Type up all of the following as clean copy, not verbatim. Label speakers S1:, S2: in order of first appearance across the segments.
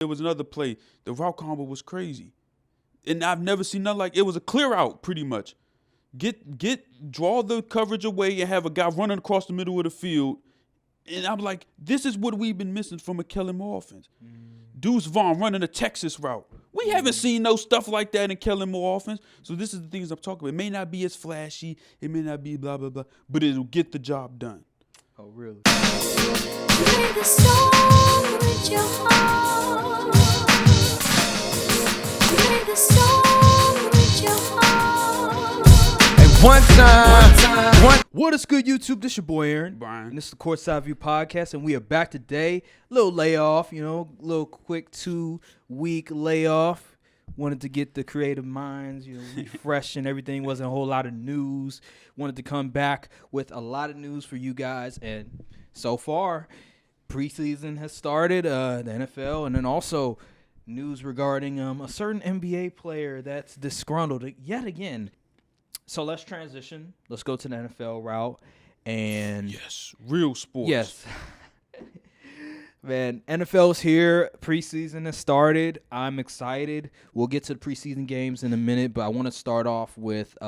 S1: There was another play. The route combo was crazy. And I've never seen nothing like it. Was a clear out pretty much. Draw the coverage away and have a guy running across the middle of the field. And I'm like, this is what we've been missing from a Kellen Moore offense. Deuce Vaughn running a Texas route. We haven't seen no stuff like that in Kellen Moore offense. So this is the things I'm talking about. It may not be as flashy. It may not be blah, blah, blah. But it'll get the job done.
S2: Oh, really?
S3: Play the song with your heart. Play the song with your heart.
S2: At one time. What is good, YouTube? This your boy Aaron.
S1: Brian.
S2: And this is the Courtside View Podcast, and we are back today. Little layoff, little quick 2-week layoff. Wanted to get the creative minds, refresh and everything. Wasn't a whole lot of news. Wanted to come back with a lot of news for you guys. And so far, preseason has started, the NFL, and then also news regarding a certain NBA player that's disgruntled yet again. So let's transition. Let's go to the NFL route. And
S1: Yes, real sports.
S2: yes. Man, NFL's here. Preseason has started. I'm excited. We'll get to the preseason games in a minute, but I want to start off with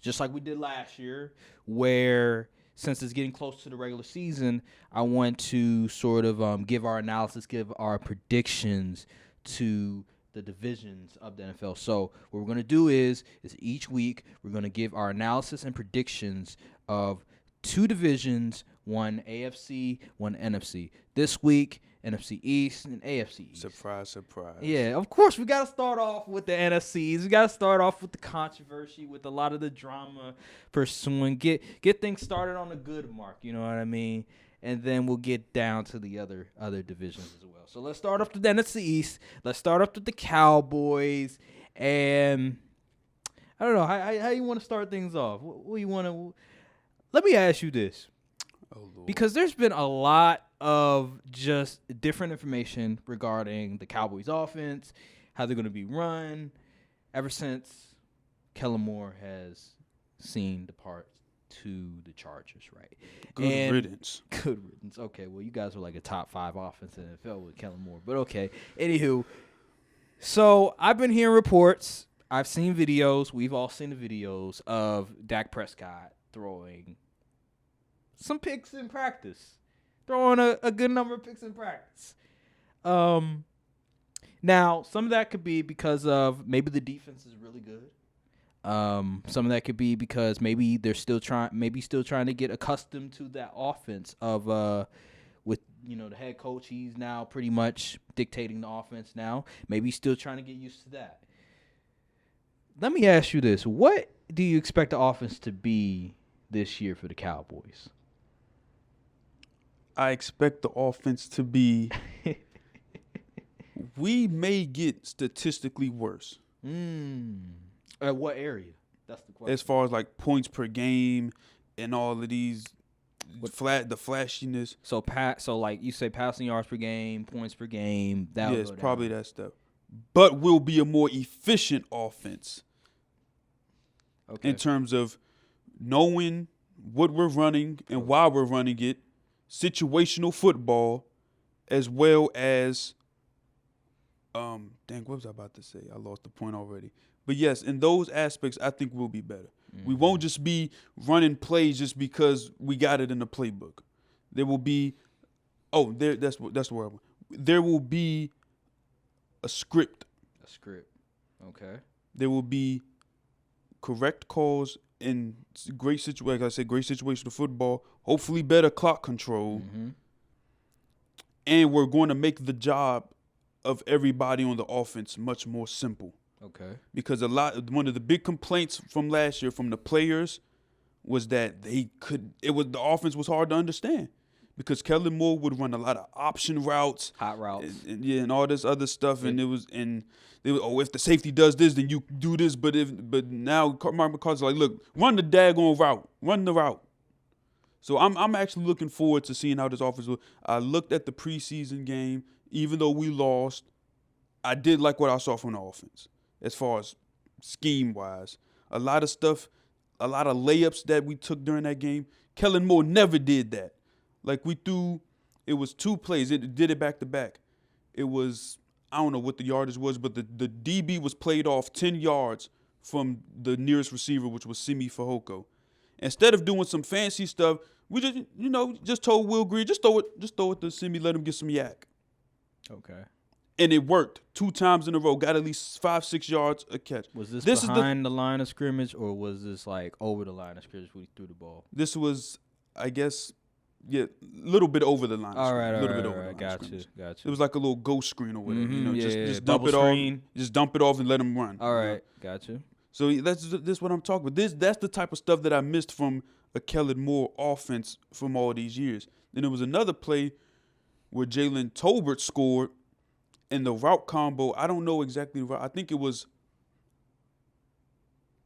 S2: just like we did last year, where since it's getting close to the regular season, I want to sort of give our analysis, give our predictions to the divisions of the NFL. So what we're going to do is each week we're going to give our analysis and predictions of two divisions, one AFC, one NFC. This week, NFC East and AFC East.
S1: Surprise, surprise.
S2: Yeah, of course, we got to start off with the NFCs. We got to start off with the controversy, with a lot of the drama pursuing. Get things started on a good mark, you know what I mean? And then we'll get down to the other divisions as well. So let's start off with the NFC East. Let's start off with the Cowboys. And I don't know, how you want to start things off? What you want to... Let me ask you this.
S1: Oh, Lord.
S2: Because there's been a lot of just different information regarding the Cowboys offense, how they're going to be run, ever since Kellen Moore has seen depart to the Chargers, right?
S1: Good riddance.
S2: Good riddance. Okay, well, you guys were like a top 5 offense in the NFL with Kellen Moore, but okay. Anywho, so I've been hearing reports. I've seen videos. We've all seen the videos of Dak Prescott throwing some picks in practice, throwing a good number of picks in practice. Now, some of that could be because of maybe the defense is really good. Some of that could be because maybe they're still trying to get accustomed to that offense of with the head coach. He's now pretty much dictating the offense now. Maybe he's still trying to get used to that. Let me ask you this: what do you expect the offense to be this year for the Cowboys?
S1: I expect the offense to be we may get statistically worse.
S2: At what area? That's the question.
S1: As far as like points per game and all of these the flashiness.
S2: So like you say passing yards per game, points per game, that
S1: yes, probably that stuff. But will be a more efficient offense.
S2: Okay.
S1: In terms of knowing what we're running and why we're running it, situational football, as well as what was I about to say? I lost the point already. But yes, in those aspects, I think we'll be better. Mm-hmm. We won't just be running plays just because we got it in the playbook. There will be, that's where I went. There will be a script.
S2: A script. Okay.
S1: There will be correct calls in great situation. Like I said, great situational football. Hopefully, better clock control.
S2: Mm-hmm.
S1: And we're going to make the job of everybody on the offense much more simple.
S2: Okay.
S1: Because one of the big complaints from last year from the players was that the offense was hard to understand because Kellen Moore would run a lot of option routes,
S2: hot routes,
S1: and all this other stuff, and if the safety does this, then you do this, but now Mark McCarthy's like, look, run the daggone route, run the route. So I'm actually looking forward to seeing how this offense will. I looked at the preseason game, even though we lost, I did like what I saw from the offense. As far as scheme-wise, a lot of stuff, a lot of layups that we took during that game, Kellen Moore never did that. Like it was 2 plays. It did it back-to-back. it was, I don't know what the yardage was, but the DB was played off 10 yards from the nearest receiver, which was Simi Fehoko. Instead of doing some fancy stuff, we just told Will Greer, just throw it to Simi, let him get some yak.
S2: Okay.
S1: And it worked 2 times in a row, got at least 5-6 yards a catch.
S2: Was this behind the line of scrimmage, or was this like over the line of scrimmage when he threw the ball?
S1: This was, I guess, a little bit over the line.
S2: All right.
S1: Got
S2: you.
S1: It was like a little ghost screen or whatever. Just dump
S2: bubble
S1: it
S2: screen.
S1: off. Just dump it off and let him run.
S2: All right, got you.
S1: So that's what I'm talking about. That's the type of stuff that I missed from a Kellen Moore offense from all these years. Then there was another play where Jalen Tolbert scored, and the route combo, I don't know exactly the route. I think it was.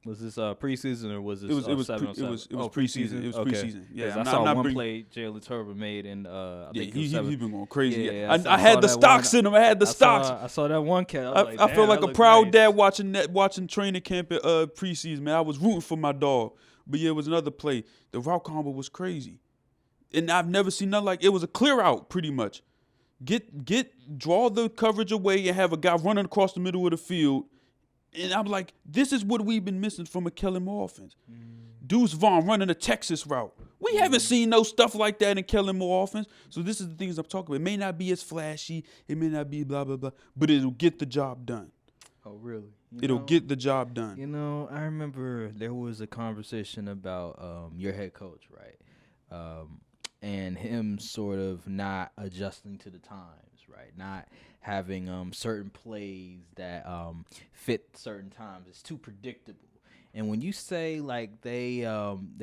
S2: Was this preseason or was this
S1: It was
S2: preseason?
S1: It was preseason. It was preseason. Yeah,
S2: I saw one play Jalen Tolbert made, and I think
S1: he's been going crazy.
S2: Yeah,
S1: I had the stocks in him. I had the stocks.
S2: I saw that one cat.
S1: I felt like a proud dad watching training camp at preseason. Man, I was rooting for my dog. But yeah, it was another play. The route combo was crazy, and I've never seen nothing like it. Was a clear out pretty much. Draw the coverage away and have a guy running across the middle of the field. And I'm like, this is what we've been missing from a Kellen Moore offense. Deuce Vaughn running a Texas route. We haven't seen no stuff like that in Kellen Moore offense. So this is the things I'm talking about. It may not be as flashy. It may not be blah, blah, blah. But it'll get the job done.
S2: Oh, really?
S1: It'll get the job done.
S2: You know, I remember there was a conversation about your head coach, right? And him sort of not adjusting to the times, right? Not having certain plays that fit certain times. It's too predictable. And when you say like they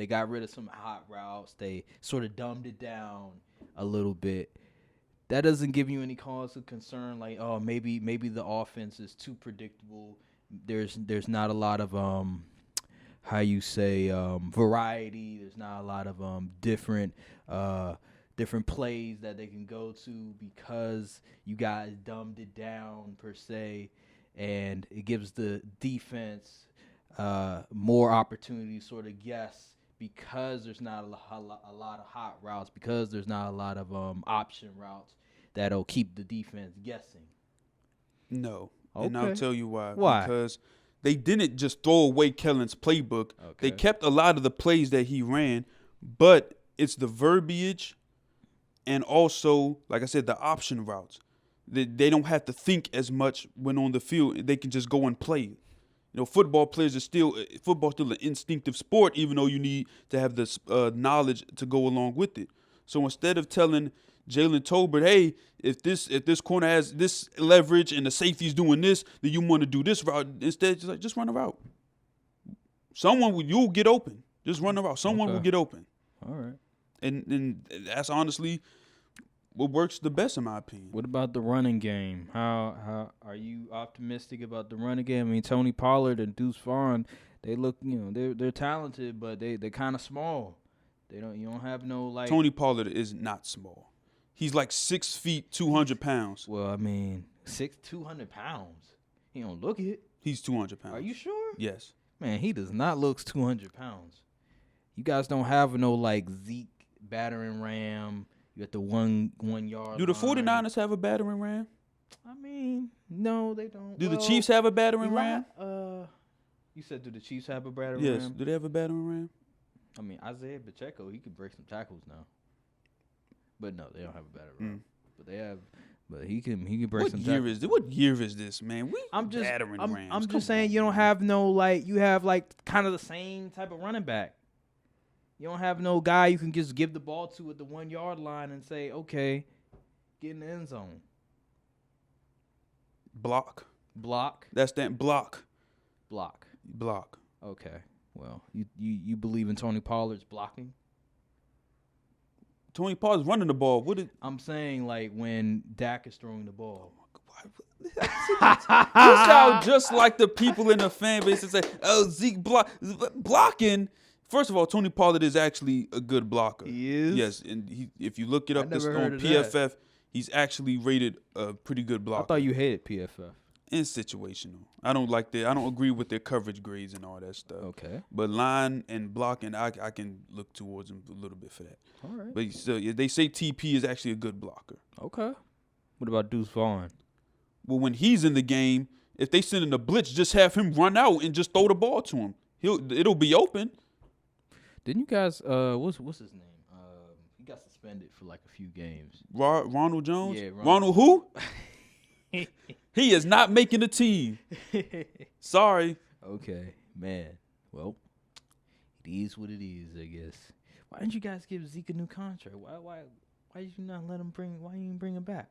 S2: got rid of some hot routes, they sort of dumbed it down a little bit, that doesn't give you any cause of concern. Like, oh, maybe the offense is too predictable. There's not a lot of variety. There's not a lot of different plays that they can go to because you guys dumbed it down per se, and it gives the defense more opportunity to sort of guess because there's not a lot of hot routes, because there's not a lot of option routes that'll keep the defense guessing.
S1: No.
S2: Okay.
S1: And I'll tell you why.
S2: Why?
S1: Because they didn't just throw away Kellen's playbook.
S2: Okay.
S1: They kept a lot of the plays that he ran, but it's the verbiage and also, like I said, the option routes. They don't have to think as much when on the field. They can just go and play. You know, football's still an instinctive sport, even though you need to have this knowledge to go along with it. So instead of telling Jalen Tolbert, hey, if this corner has this leverage and the safety's doing this, then you want to do this route. Instead, just run a route. You'll get open. Just run a route. Someone will get open.
S2: All right.
S1: And that's honestly what works the best in my opinion.
S2: What about the running game? How are you optimistic about the running game? I mean, Tony Pollard and Deuce Vaughn, they look, they're talented, but they're kind of small. You don't have no like.
S1: Tony Pollard is not small. He's like 6 feet, 200 pounds.
S2: Well, I mean, 200 pounds. He don't look it.
S1: He's 200 pounds.
S2: Are you sure?
S1: Yes.
S2: Man, he does not look 200 pounds. You guys don't have no like Zeke battering ram. You got the one yard.
S1: Do the
S2: line.
S1: 49ers have a battering ram?
S2: I mean, no, they don't.
S1: Do the Chiefs have a battering ram?
S2: You said, do the Chiefs have a battering
S1: Yes.
S2: ram?
S1: Do they have a battering ram?
S2: I mean, Isaiah Pacheco, he could break some tackles now. But no, they don't have a battering ram. But he can break some tackles.
S1: What year is this, man?
S2: I'm just
S1: rams.
S2: just saying you don't have no like you have like kind of the same type of running back. You don't have no guy you can just give the ball to at the 1 yard line and say, okay, get in the end zone.
S1: Block.
S2: That's
S1: that block.
S2: Block. Okay. Well, you believe in Tony Pollard's blocking?
S1: Tony Pollard's running the ball.
S2: I'm saying like when Dak is throwing the ball.
S1: You sound just like the people in the fan base that say, "Oh, Zeke blocking." First of all, Tony Pollard is actually a good blocker.
S2: He is?
S1: Yes, and if you look it up
S2: on
S1: PFF, he's actually rated a pretty good blocker.
S2: I thought you hated PFF.
S1: And situational. I don't like that. I don't agree with their coverage grades and all that stuff.
S2: Okay.
S1: But line and blocking, I can look towards him a little bit for that.
S2: All right.
S1: But still, they say TP is actually a good blocker.
S2: Okay. What about Deuce Vaughn?
S1: Well, when he's in the game, if they send in a blitz, just have him run out and just throw the ball to him. It'll be open.
S2: Didn't you guys? What's his name? He got suspended for like a few games.
S1: Ronald Jones?
S2: Yeah,
S1: Ronald who? He is not making the team. Sorry.
S2: Okay, man. Well, it is what it is, I guess. Why didn't you guys give Zeke a new contract? Why did you not let him bring? Why you didn't bring him back?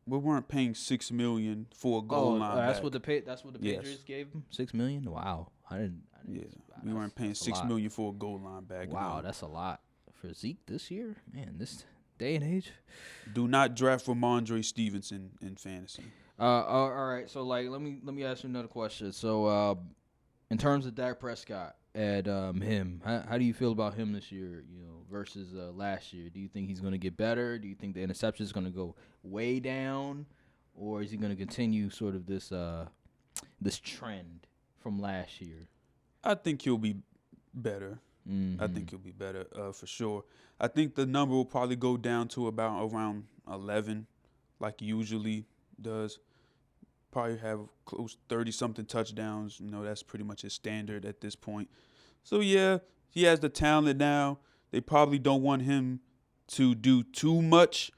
S1: We weren't paying $6 million for a goal line.
S2: That's
S1: back.
S2: what the Patriots gave him. $6 million. Wow, I didn't.
S1: Yeah, we weren't paying $6 million for a goal line back.
S2: Wow,
S1: no.
S2: that's a lot for Zeke this year, man. This day and age.
S1: Do not draft Ramondre Stevenson in fantasy.
S2: All right. So like, let me ask you another question. So, in terms of Dak Prescott and him, how do you feel about him this year? You know, versus last year. Do you think he's going to get better? Do you think the interception is going to go way down, or is he going to continue sort of this this trend from last year?
S1: I think he'll be better.
S2: Mm-hmm.
S1: I think he'll be better for sure. I think the number will probably go down to around 11, like he usually does. Probably have close 30-something touchdowns. You know, that's pretty much his standard at this point. So, yeah, he has the talent now. They probably don't want him to do too much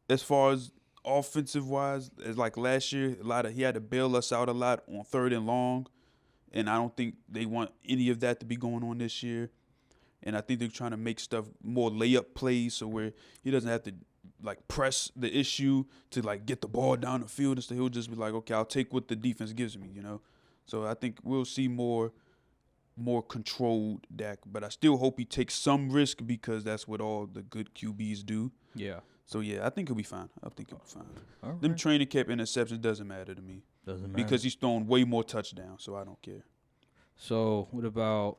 S1: as far as offensive-wise. As like last year, he had to bail us out a lot on 3rd and long. And I don't think they want any of that to be going on this year. And I think they're trying to make stuff more layup plays so where he doesn't have to, like, press the issue to, like, get the ball down the field. And so he'll just be like, okay, I'll take what the defense gives me, you know. So I think we'll see more controlled Dak. But I still hope he takes some risk because that's what all the good QBs do.
S2: Yeah.
S1: So, yeah, I think he'll be fine. All
S2: right.
S1: Them training camp interceptions doesn't matter to me.
S2: Doesn't matter.
S1: Because he's throwing way more touchdowns, so I don't care.
S2: So what about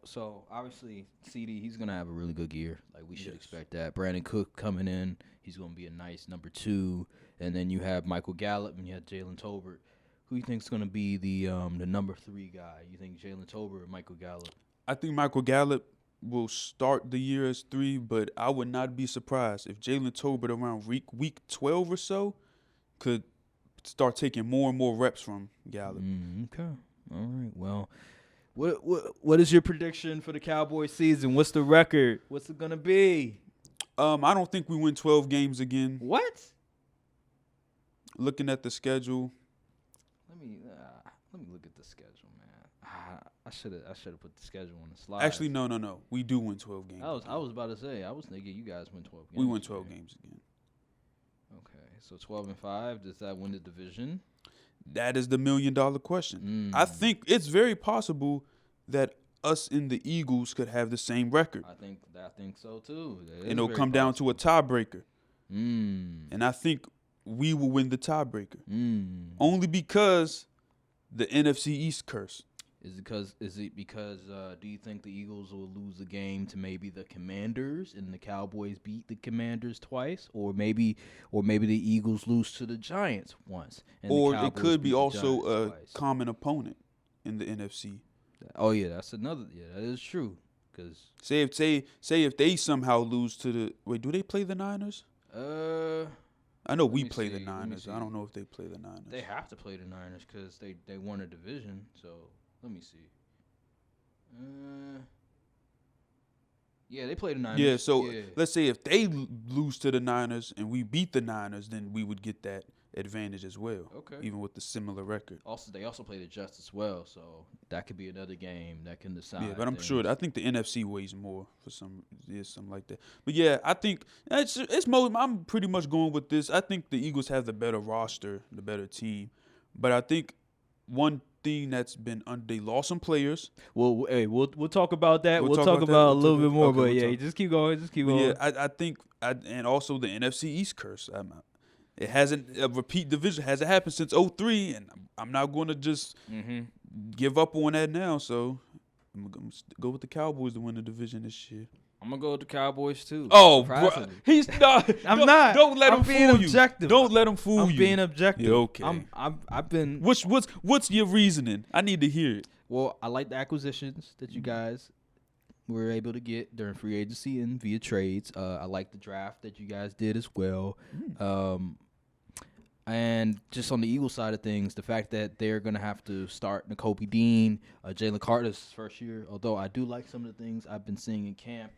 S2: obviously CD, he's gonna have a really good year. Like we should expect that. Brandon Cook coming in, he's gonna be a nice number 2. And then you have Michael Gallup and you have Jalen Tolbert. Who you think's gonna be the number 3 guy? You think Jalen Tolbert or Michael Gallup?
S1: I think Michael Gallup will start the year as 3, but I would not be surprised if Jalen Tolbert around week 12 or so could start taking more and more reps from Gallup.
S2: Okay. All right. Well, what is your prediction for the Cowboys season? What's the record? What's it gonna be?
S1: I don't think we win 12 games again.
S2: What?
S1: Looking at the schedule.
S2: Let me look at the schedule, man. I should have put the schedule on the slide.
S1: Actually, no. We do win 12 games.
S2: I was about to say. I was thinking you guys win 12 games.
S1: We win 12 games again.
S2: Okay, so 12-5. Does that win the division?
S1: That is the $1 million question. I think it's very possible that us and the Eagles could have the same record.
S2: I think so too.
S1: And it'll come down to a tiebreaker. And I think we will win the tiebreaker. Only because the NFC East curse.
S2: Is it because do you think the Eagles will lose a game to maybe the Commanders and the Cowboys beat the Commanders twice, or maybe the Eagles lose to the Giants once, and
S1: Or
S2: the
S1: it
S2: Cowboys
S1: could
S2: beat
S1: be
S2: the
S1: also
S2: Giants
S1: a
S2: twice?
S1: common opponent in the NFC.
S2: Oh yeah, that's another. Yeah, that is true. Cause
S1: Say if they somehow lose to the do they play the Niners? I know we
S2: me
S1: play the
S2: see, let me
S1: Niners. I
S2: see.
S1: don't know if they play the Niners.
S2: they have to play the Niners because they won a division. So let me see. Yeah, they play the Niners.
S1: Yeah, so
S2: yeah.
S1: let's say if they lose to the Niners and we beat the Niners, then we would get that advantage as well.
S2: Okay.
S1: Even with the similar record.
S2: They also play the Jets as well, so that could be another game that can decide.
S1: Yeah, but I'm
S2: things.
S1: sure. I think the NFC weighs more for something like that. But yeah, I think I'm pretty much going with this. I think the Eagles have the better roster, the better team. But I think one thing that's been they lost some players.
S2: Well, hey, we'll talk about that. We'll talk
S1: that.
S2: about a
S1: We'll
S2: little
S1: talk-
S2: bit more,
S1: okay,
S2: but
S1: we'll
S2: yeah,
S1: talk.
S2: just keep going. Just keep going.
S1: Yeah, I think and also the NFC East curse. It hasn't a repeat division hasn't happened since 2003, and I'm not going to just give up on that now. So I'm going to go with the Cowboys to win the division this year.
S2: I'm gonna go with the Cowboys too.
S1: Oh, bro,
S2: surprisingly.
S1: he's not.
S2: I'm not.
S1: Don't let
S2: I'm
S1: him
S2: being
S1: fool
S2: objective.
S1: you. Don't let him fool
S2: I'm
S1: you.
S2: being objective.
S1: Yeah, okay.
S2: I've been.
S1: What's your reasoning? I need to hear it.
S2: Well, I like the acquisitions that you guys were able to get during free agency and via trades. I like the draft that you guys did as well. And just on the Eagles side of things, the fact that they're going to have to start Nakobe Dean, Jalen Carter's first year, although I do like some of the things I've been seeing in camp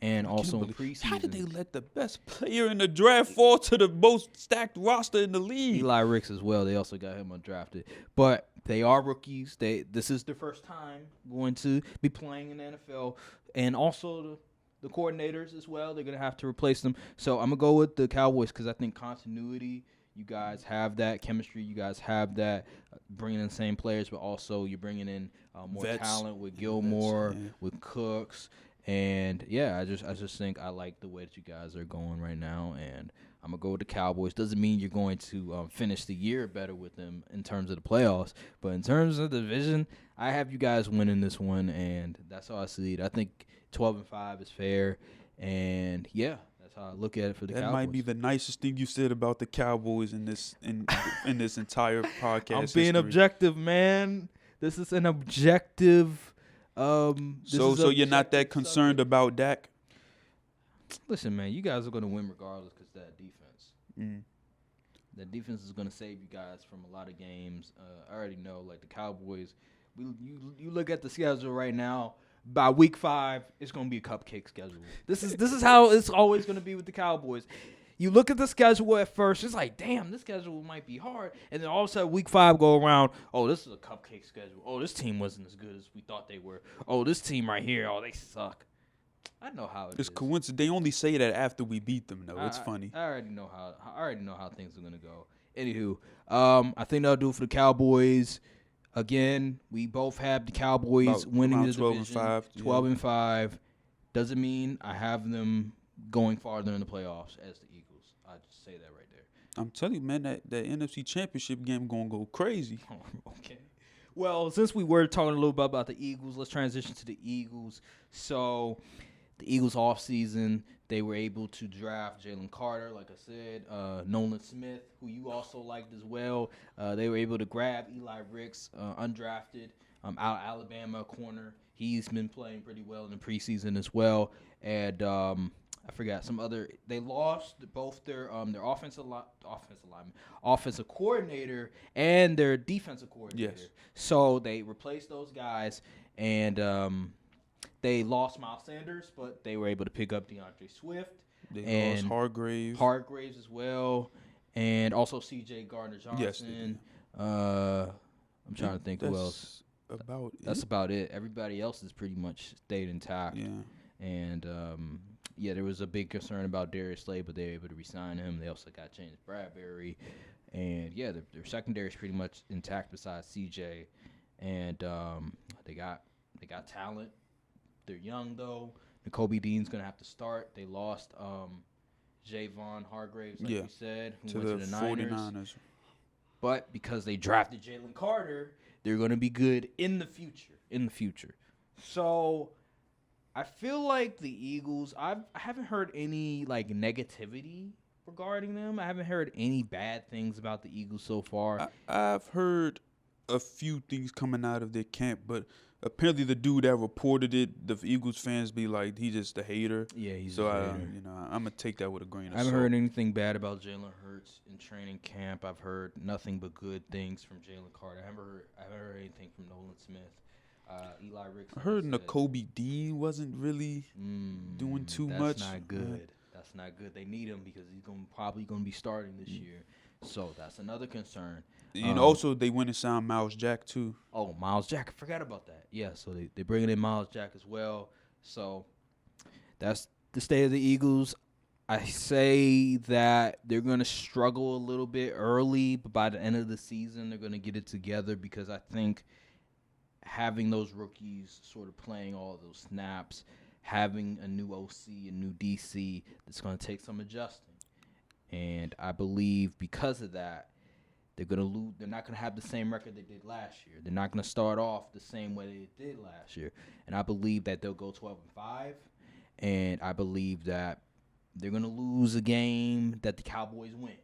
S2: and also in preseason.
S1: How did they let the best player in the draft fall to the most stacked roster in the league?
S2: Eli Ricks as well. They also got him undrafted. But they are rookies. This is their first time going to be playing in the NFL. And also the coordinators as well. They're going to have to replace them. So I'm going to go with the Cowboys because I think continuity, you guys have that chemistry. You guys have that bringing in the same players, but also you're bringing in more talent with Gilmore, with Cooks. And, yeah, I just think I like the way that you guys are going right now. And I'm going to go with the Cowboys. Doesn't mean you're going to finish the year better with them in terms of the playoffs. But in terms of the division, I have you guys winning this one, and that's how I see it. I think 12-5 is fair. And, yeah, that's how I look at it for the Cowboys.
S1: That might be the nicest thing you said about the Cowboys in this in this entire podcast.
S2: I'm being objective, man. This is an objective.
S1: So you're not that concerned about Dak?
S2: Listen, man, you guys are going to win regardless because that defense. That defense is going to save you guys from a lot of games. I already know, like the Cowboys. You look at the schedule right now. By week 5, it's going to be a cupcake schedule. This is how it's always going to be with the Cowboys. You look at the schedule at first, it's like, damn, this schedule might be hard. And then all of a sudden, week 5 go around, oh, this is a cupcake schedule. Oh, this team wasn't as good as we thought they were. Oh, this team right here, oh, they suck. I know how it is.
S1: It's coincidence. They only say that after we beat them, though. It's funny.
S2: I already know how things are going to go. Anywho, I think that'll do it for the Cowboys. Again, we both have the Cowboys winning the
S1: 12
S2: division.
S1: and 5,
S2: 12-5. Doesn't mean I have them going farther in the playoffs as the Eagles. I just say that right there.
S1: I'm telling you, man, that NFC Championship game going to go crazy.
S2: Okay. Well, since we were talking a little bit about the Eagles, let's transition to the Eagles. So, the Eagles offseason, they were able to draft Jalen Carter, like I said, Nolan Smith, who you also liked as well. They were able to grab Eli Ricks, undrafted, out of Alabama corner. He's been playing pretty well in the preseason as well. And I forgot some other. They lost both their offensive coordinator and their defensive coordinator.
S1: Yes.
S2: So they replaced those guys, and they lost Miles Sanders, but they were able to pick up DeAndre Swift.
S1: They lost
S2: Hargraves as well, and also C.J. Gardner-Johnson.
S1: Yes.
S2: I'm trying to think who else. That's about it. Everybody else has pretty much stayed intact.
S1: Yeah.
S2: And, there was a big concern about Darius Slay, but they were able to re-sign him. They also got James Bradbury. And, their secondary is pretty much intact besides C.J. And they got talent. They're young, though. Nakobe Dean's going to have to start. They lost Javon Hargraves, like we said, who went to the 49ers. But because they drafted Jalen Carter, they're going to be good in the future. So I feel like the Eagles, I haven't heard any negativity regarding them. I haven't heard any bad things about the Eagles so far.
S1: I've heard a few things coming out of their camp, but apparently the dude that reported it, the Eagles fans be like, he's just a hater.
S2: Yeah, he's
S1: so
S2: a hater.
S1: I'm gonna take that with a grain of salt.
S2: I haven't heard anything bad about Jalen Hurts in training camp. I've heard nothing but good things from Jalen Carter. I haven't heard anything from Nolan Smith. Eli Ricks.
S1: I heard Nakobe Dean wasn't really doing too much.
S2: That's not good. That's not good. They need him because he's probably going to be starting this year. So that's another concern.
S1: Also they went and signed Miles Jack too.
S2: Oh, Miles Jack. I forgot about that. Yeah, so they're bringing in Miles Jack as well. So that's the state of the Eagles. I say that they're going to struggle a little bit early, but by the end of the season, they're going to get it together because I think having those rookies sort of playing all of those snaps, having a new OC, a new DC, it's going to take some adjusting. And I believe because of that, they're going to lose. They're not going to have the same record they did last year. They're not going to start off the same way they did last year. And I believe that they'll go 12-5. And I believe that they're going to lose a game that the Cowboys win.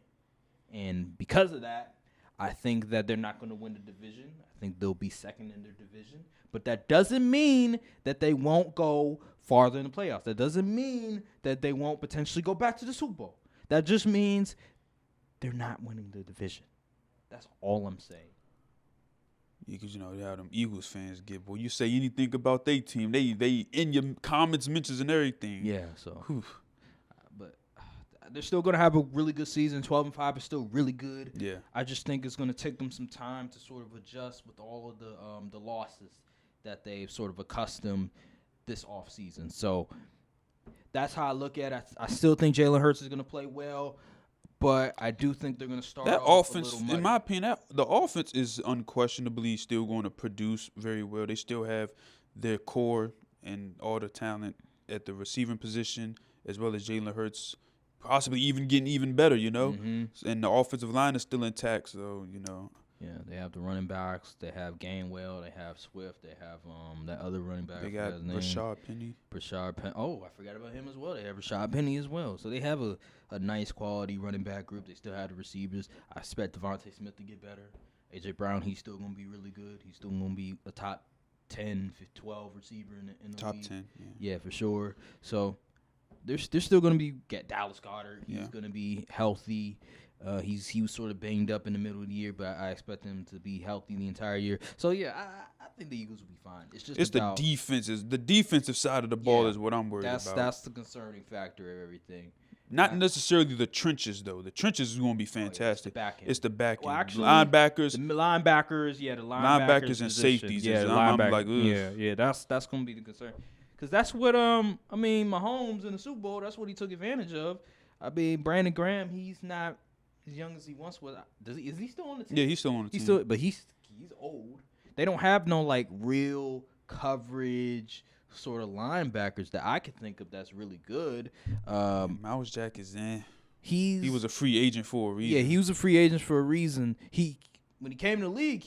S2: And because of that, I think that they're not going to win the division. I think they'll be second in their division. But that doesn't mean that they won't go farther in the playoffs. That doesn't mean that they won't potentially go back to the Super Bowl. That just means they're not winning the division. That's all I'm saying.
S1: Yeah, because you know how them Eagles fans get. Boy, you say anything about their team, they in your comments, mentions, and everything.
S2: Yeah, so.
S1: Whew.
S2: But they're still going to have a really good season. 12-5 is still really good.
S1: Yeah.
S2: I just think it's going to take them some time to sort of adjust with all of the losses that they've sort of accustomed this offseason. So that's how I look at it. I still think Jalen Hurts is going to play well, but I do think they're going to start
S1: That
S2: off
S1: offense,
S2: a little muddy.
S1: in my opinion, the offense is unquestionably still going to produce very well. They still have their core and all the talent at the receiving position, as well as Jalen Hurts, possibly even getting even better, you know.
S2: Mm-hmm.
S1: And the offensive line is still intact, so, you know.
S2: Yeah, they have the running backs. They have Gainwell. They have Swift. They have that other running back.
S1: They got Rashad Penny.
S2: Oh, I forgot about him as well. They have Rashad Penny as well. So they have a nice quality running back group. They still have the receivers. I expect Devontae Smith to get better. A.J. Brown, he's still going to be really good. He's still going to be a top 10, 12 receiver in the
S1: Top
S2: league.
S1: 10,
S2: Yeah, for sure. So they're still going to get Dallas Goedert. He's going to be healthy. He was sort of banged up in the middle of the year, but I expect him to be healthy the entire year. So yeah, I think the Eagles will be fine. It's
S1: the defensive side of the ball is what I'm worried about.
S2: That's the concerning factor of everything.
S1: Not necessarily the trenches though. The trenches is going to be fantastic.
S2: It's the back end.
S1: Well,
S2: actually,
S1: linebackers,
S2: the linebackers
S1: and safeties.
S2: Yeah,
S1: I'm like, ugh.
S2: yeah. That's going to be the concern. Because that's what Mahomes in the Super Bowl. That's what he took advantage of. I mean, Brandon Graham, he's not as young as he once was. Is he still on the team?
S1: Yeah, he's still on the team.
S2: But he's old. They don't have no like real coverage sort of linebackers that I could think of that's really good.
S1: Miles Jack is in.
S2: He
S1: was a free agent for a reason.
S2: Yeah, he was a free agent for a reason. When he came to the league,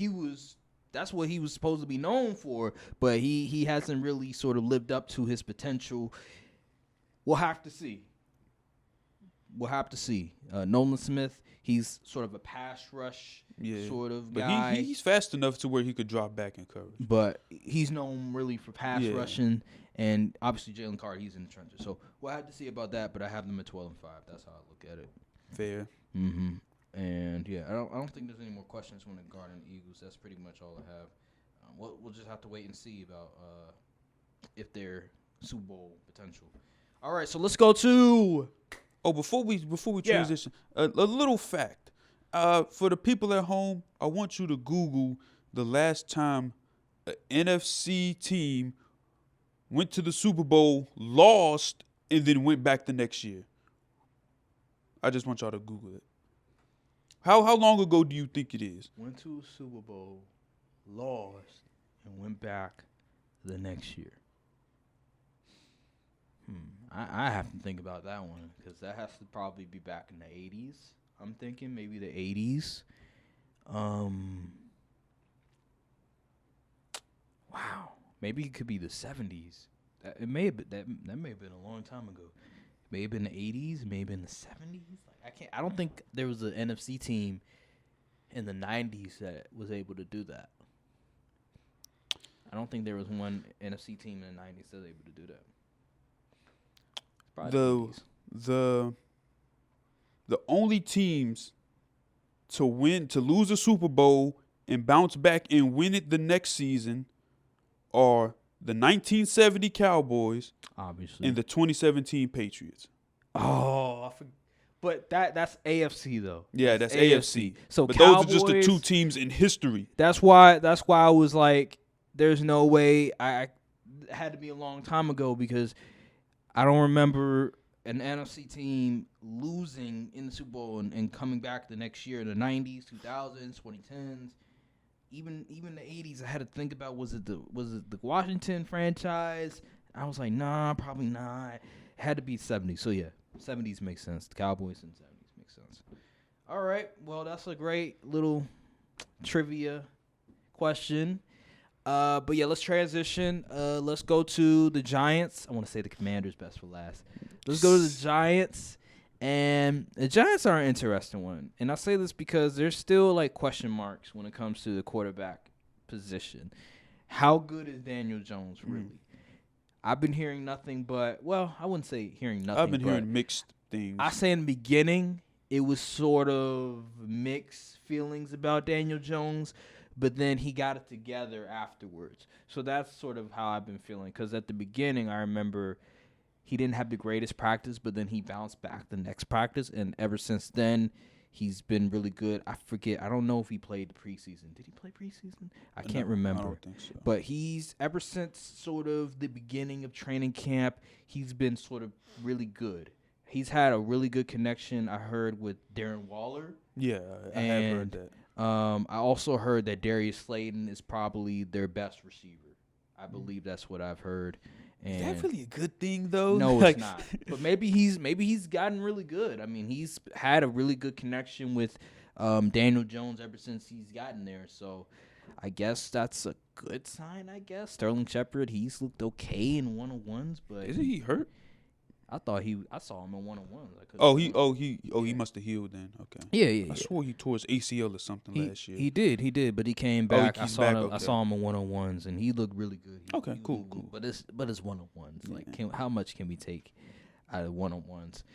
S2: that's what he was supposed to be known for, but he hasn't really sort of lived up to his potential. We'll have to see. Nolan Smith, he's sort of a pass rush sort of guy.
S1: But he's fast enough to where he could drop back in coverage.
S2: But he's known really for pass rushing, and obviously Jalen Carter, he's in the trenches. So we'll have to see about that, but I have them at 12-5. That's how I look at it.
S1: Fair.
S2: Mm-hmm. And, yeah, I don't think there's any more questions when regarding the Eagles. That's pretty much all I have. We'll just have to wait and see about if they're Super Bowl potential. All right, so let's go to...
S1: Oh, before we transition, a little fact. For the people at home, I want you to Google the last time an NFC team went to the Super Bowl, lost, and then went back the next year. I just want y'all to Google it. How long ago do you think it is?
S2: Went to a Super Bowl, lost, and went back the next year. I have to think about that one because that has to probably be back in the 80s. I'm thinking maybe the 80s. Wow. Maybe it could be the 70s. That may have been a long time ago. It may have been the 80s, maybe in the 70s. I don't think there was an NFC team in the 90s that was able to do that. I don't think there was one NFC team in the 90s that was able to do that.
S1: The only teams to lose a Super Bowl and bounce back and win it the next season are the 1970 Cowboys,
S2: obviously,
S1: and the 2017 Patriots.
S2: Oh, I forgot. But that's AFC though.
S1: Yeah, that's AFC.
S2: So
S1: but
S2: Cowboys,
S1: those are just the two teams in history.
S2: That's why I was like, there's no way. I had to be a long time ago because I don't remember an NFC team losing in the Super Bowl and coming back the next year in the 90s, 2000s, 2010s, even the 80s. I had to think about was it the Washington franchise? I was like, nah, probably not. It had to be 70s. So yeah, 70s makes sense. The Cowboys in 70s makes sense. All right, well that's a great little trivia question. But yeah, let's transition. Let's go to the Giants. I want to say the Commanders best for last. Let's go to the Giants. And the Giants are an interesting one. And I say this because there's still like question marks when it comes to the quarterback position. How good is Daniel Jones really? I've been hearing nothing but, well, I wouldn't say hearing nothing.
S1: I've been hearing mixed things.
S2: I say in the beginning, it was sort of mixed feelings about Daniel Jones, but then he got it together afterwards. So that's sort of how I've been feeling. Because at the beginning, I remember he didn't have the greatest practice, but then he bounced back the next practice. And ever since then, he's been really good. I forget. I don't know if he played the preseason. Did he play preseason? I can't remember.
S1: I don't think so.
S2: But he's, ever since sort of the beginning of training camp, he's been sort of really good. He's had a really good connection, I heard, with Darren Waller.
S1: Yeah, I have heard that.
S2: I also heard that Darius Slayton is probably their best receiver. I believe that's what I've heard. And
S1: Is that really a good thing, though?
S2: no, it's not. But maybe he's gotten really good. I mean, he's had a really good connection with Daniel Jones ever since he's gotten there. So I guess that's a good sign, I guess. Sterling Shepard, he's looked okay in one-on-ones, but
S1: Isn't he hurt?
S2: I saw him in one-on-ones.
S1: He must have healed then. Okay.
S2: Yeah.
S1: I swore he tore his ACL or something last year.
S2: He did, but he came back.
S1: he's back, okay.
S2: I saw him in one-on-ones, and he looked really good.
S1: Cool.
S2: But it's one-on-ones. Like, how much can we take out of one-on-ones?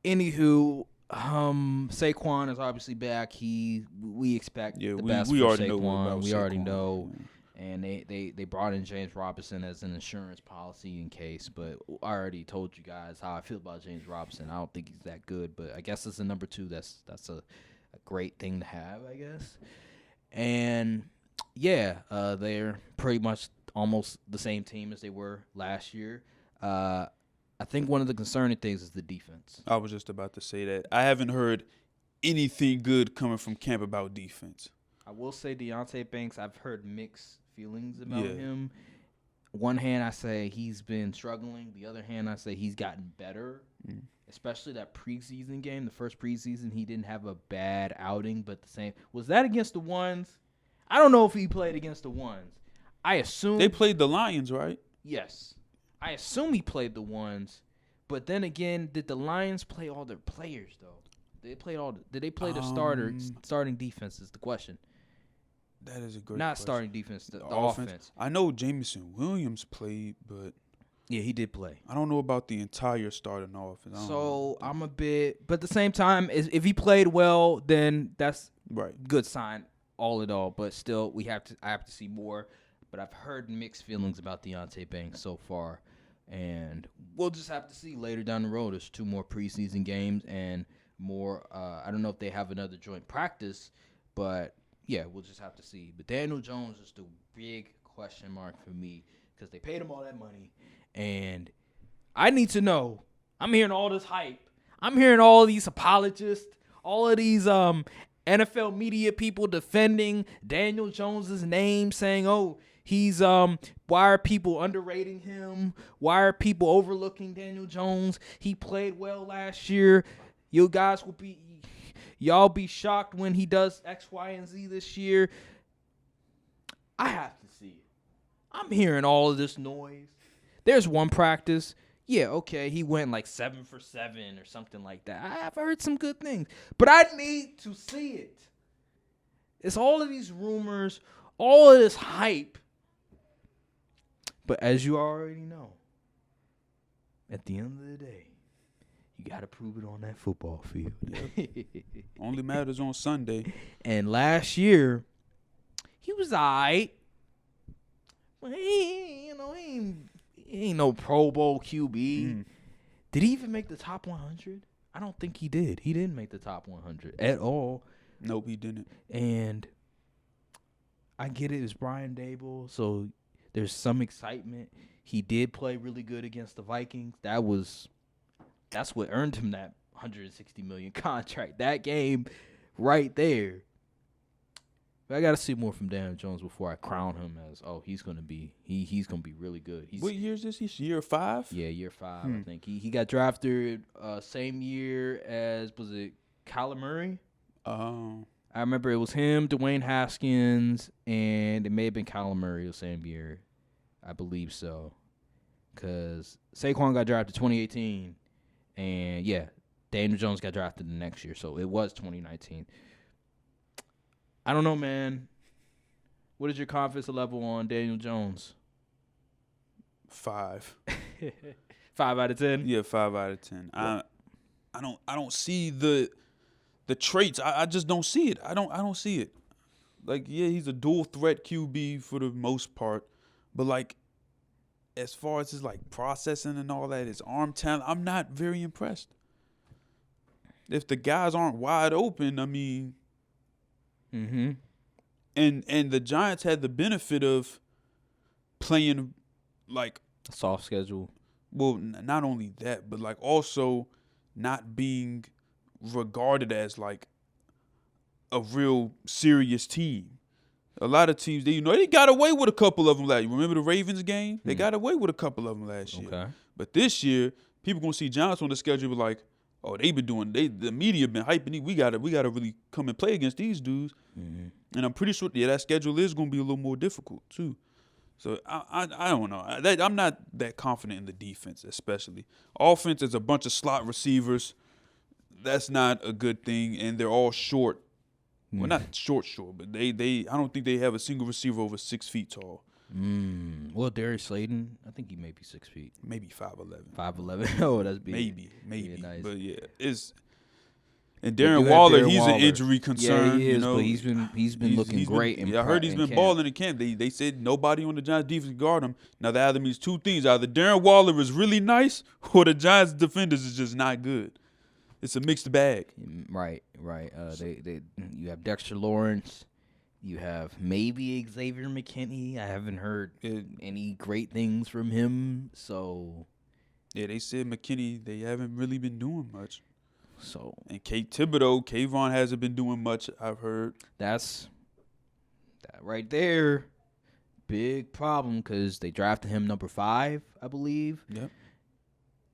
S2: Anywho, Saquon is obviously back. We expect the best
S1: we
S2: for
S1: already
S2: Saquon.
S1: know about
S2: We already
S1: Saquon.
S2: know. And they brought in James Robinson as an insurance policy in case. But I already told you guys how I feel about James Robinson. I don't think he's that good. But I guess as a number 2, that's a great thing to have, I guess. And, yeah, they're pretty much almost the same team as they were last year. I think one of the concerning things is the defense.
S1: I was just about to say that. I haven't heard anything good coming from camp about defense.
S2: I will say Deontay Banks, I've heard mixed feelings about him. One hand, I say he's been struggling. The other hand, I say he's gotten better, especially that preseason game. The first preseason, he didn't have a bad outing, but the same. Was that against the Ones? I don't know if he played against the Ones. I assume.
S1: They played the Lions, right?
S2: Yes. I assume he played the Ones, but then again, did the Lions play all their players, though? Did they play the starting defense is the question.
S1: That is a great
S2: Not
S1: question.
S2: starting defense, the offense.
S1: I know Jameson Williams played, but
S2: Yeah, he did play.
S1: I don't know about the entire starting offense.
S2: So I'm a bit, but at the same time, if he played well, then that's
S1: right.
S2: good sign all in all. But still, I have to see more. But I've heard mixed feelings about Deontay Banks so far, and we'll just have to see later down the road. There's 2 more preseason games and more. I don't know if they have another joint practice, but yeah, we'll just have to see. But Daniel Jones is the big question mark for me because they paid him all that money. And I need to know. I'm hearing all this hype. I'm hearing all these apologists, all of these NFL media people defending Daniel Jones's name, saying, oh, he's why are people underrating him? Why are people overlooking Daniel Jones? He played well last year. You guys will be Y'all be shocked when he does X, Y, and Z this year. I have to see it. I'm hearing all of this noise. There's one practice. Yeah, okay, he went like 7 for 7 or something like that. I've heard some good things. But I need to see it. It's all of these rumors, all of this hype. But as you already know, at the end of the day, you got to prove it on that football field.
S1: Only matters on Sunday.
S2: And last year, he was all right. But he ain't no Pro Bowl QB. Did he even make the top 100? I don't think he did. He didn't make the top 100 at all.
S1: Nope, he didn't. And
S2: I get it. It's Brian Dable, so there's some excitement. He did play really good against the Vikings. That's what earned him that $160 million contract. That game right there. But I got to see more from Daniel Jones before I crown him as, he's going to be really good.
S1: What year is this? He's year 5?
S2: Yeah, year 5, I think. He got drafted same year as, was it Kyler Murray?
S1: Oh.
S2: I remember it was him, Dwayne Haskins, and it may have been Kyler Murray the same year. I believe so. Because Saquon got drafted 2018. And, yeah, Daniel Jones got drafted the next year, so it was 2019. I don't know, man. What is your confidence level on Daniel Jones?
S1: 5.
S2: 5 out of 10?
S1: Yeah, 5 out of 10. I don't see the the traits, I just don't see it. I don't see it. Like, yeah, he's a dual threat QB for the most part, but like, as far as his like processing and all that, his arm talent, I'm not very impressed. If the guys aren't wide open, I mean, and the Giants had the benefit of playing like
S2: A soft schedule.
S1: well, not only that, but like also not being regarded as like a real serious team. A lot of teams, they got away with a couple of them last year. Remember the Ravens game? They got away with a couple of them last year.
S2: Okay.
S1: But this year, people gonna see Giants on the schedule like, oh, the media been hyping. We gotta really come and play against these dudes. And I'm pretty sure that schedule is gonna be a little more difficult too. So I don't know. I'm not that confident in the defense, especially. Offense is a bunch of slot receivers. That's not a good thing, and they're all short. Well, not short, but they I don't think they have a single receiver over 6 feet tall.
S2: Well, Darius Slayton, I think he may be 6 feet.
S1: Maybe 5'11".
S2: 5'11". Oh, that's big.
S1: Maybe.
S2: Yeah, nice.
S1: But yeah, and
S2: They do
S1: Darren
S2: have
S1: Waller,
S2: Darren
S1: he's
S2: Waller.
S1: an injury concern.
S2: Yeah, he is,
S1: but
S2: he's been looking great.
S1: I heard he's been balling in camp. They said nobody on the Giants defense can guard him. Now that either means two things: either Darren Waller is really nice, or the Giants defenders is just not good. It's a mixed bag.
S2: Right. You have Dexter Lawrence. You have maybe Xavier McKinney. I haven't heard any great things from him. So
S1: yeah, they said McKinney. They haven't really been doing much.
S2: So
S1: and Kayvon hasn't been doing much. I've heard.
S2: That right there, big problem because they drafted him number 5, I believe.
S1: Yep.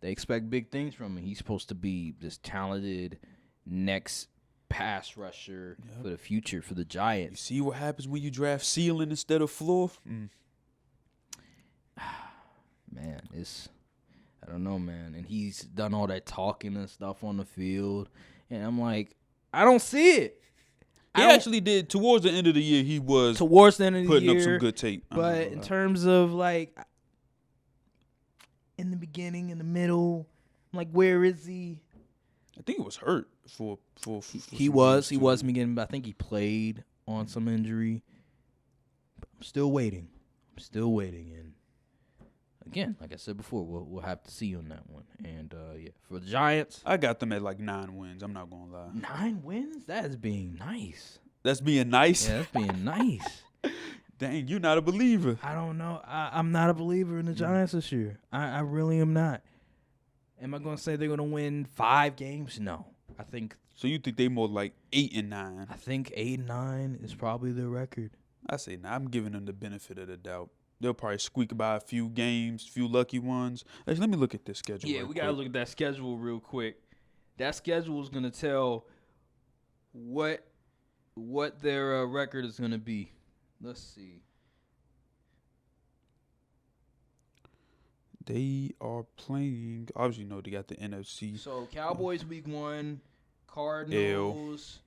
S2: They expect big things from him. He's supposed to be this talented next pass rusher for the future for the Giants.
S1: You see what happens when you draft ceiling instead of floor?
S2: Man, I don't know, man. And he's done all that talking and stuff on the field. And I'm like, I don't see it.
S1: He actually did. Towards the end of the year, he was
S2: towards the end of the
S1: putting
S2: year,
S1: up some good tape.
S2: But in terms of like in the beginning, in the middle, I'm like, where is he?
S1: I think he was hurt for
S2: he was beginning, but I think he played on some injury. But I'm still waiting. And again, like I said before, we'll have to see on that one. And yeah, for the Giants,
S1: I got them at like 9 wins. I'm not gonna lie.
S2: 9 wins? That is being nice.
S1: That's being nice.
S2: Yeah, that's being nice.
S1: Dang, you're not a believer.
S2: I don't know. I'm not a believer in the Giants this year. I really am not. Am I going to say they're going to win 5 games? No. I think.
S1: So you think they more like 8 and 9?
S2: I think 8 and 9 is probably their record.
S1: I say nah. I'm giving them the benefit of the doubt. They'll probably squeak by a few games, few lucky ones. Actually, let me look at this schedule.
S2: Yeah, we got to look at that schedule real quick. That schedule is going to tell what their record is going to be. Let's see.
S1: They are playing. Obviously, you know they got the NFC.
S2: So Cowboys week 1, Cardinals,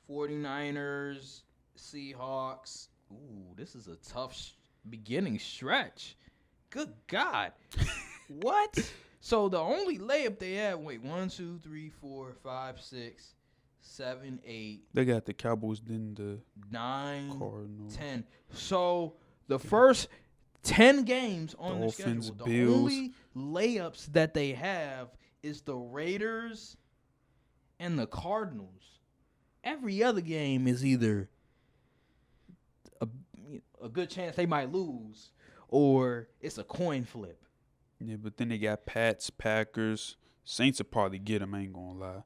S2: 49ers, Seahawks. Ooh, this is a tough beginning stretch. Good God. What? So the only layup they have, 1, 2, 3, 4, 5, 6, 7, 8.
S1: They got the Cowboys, then the
S2: 9,
S1: Cardinals.
S2: 10. So the first 10 games on
S1: Dolphins,
S2: the schedule,
S1: Bills.
S2: the only layups that they have is the Raiders and the Cardinals. Every other game is either a good chance they might lose or it's a coin flip.
S1: Yeah, but then they got Pats, Packers. Saints will probably get them, I ain't going to lie.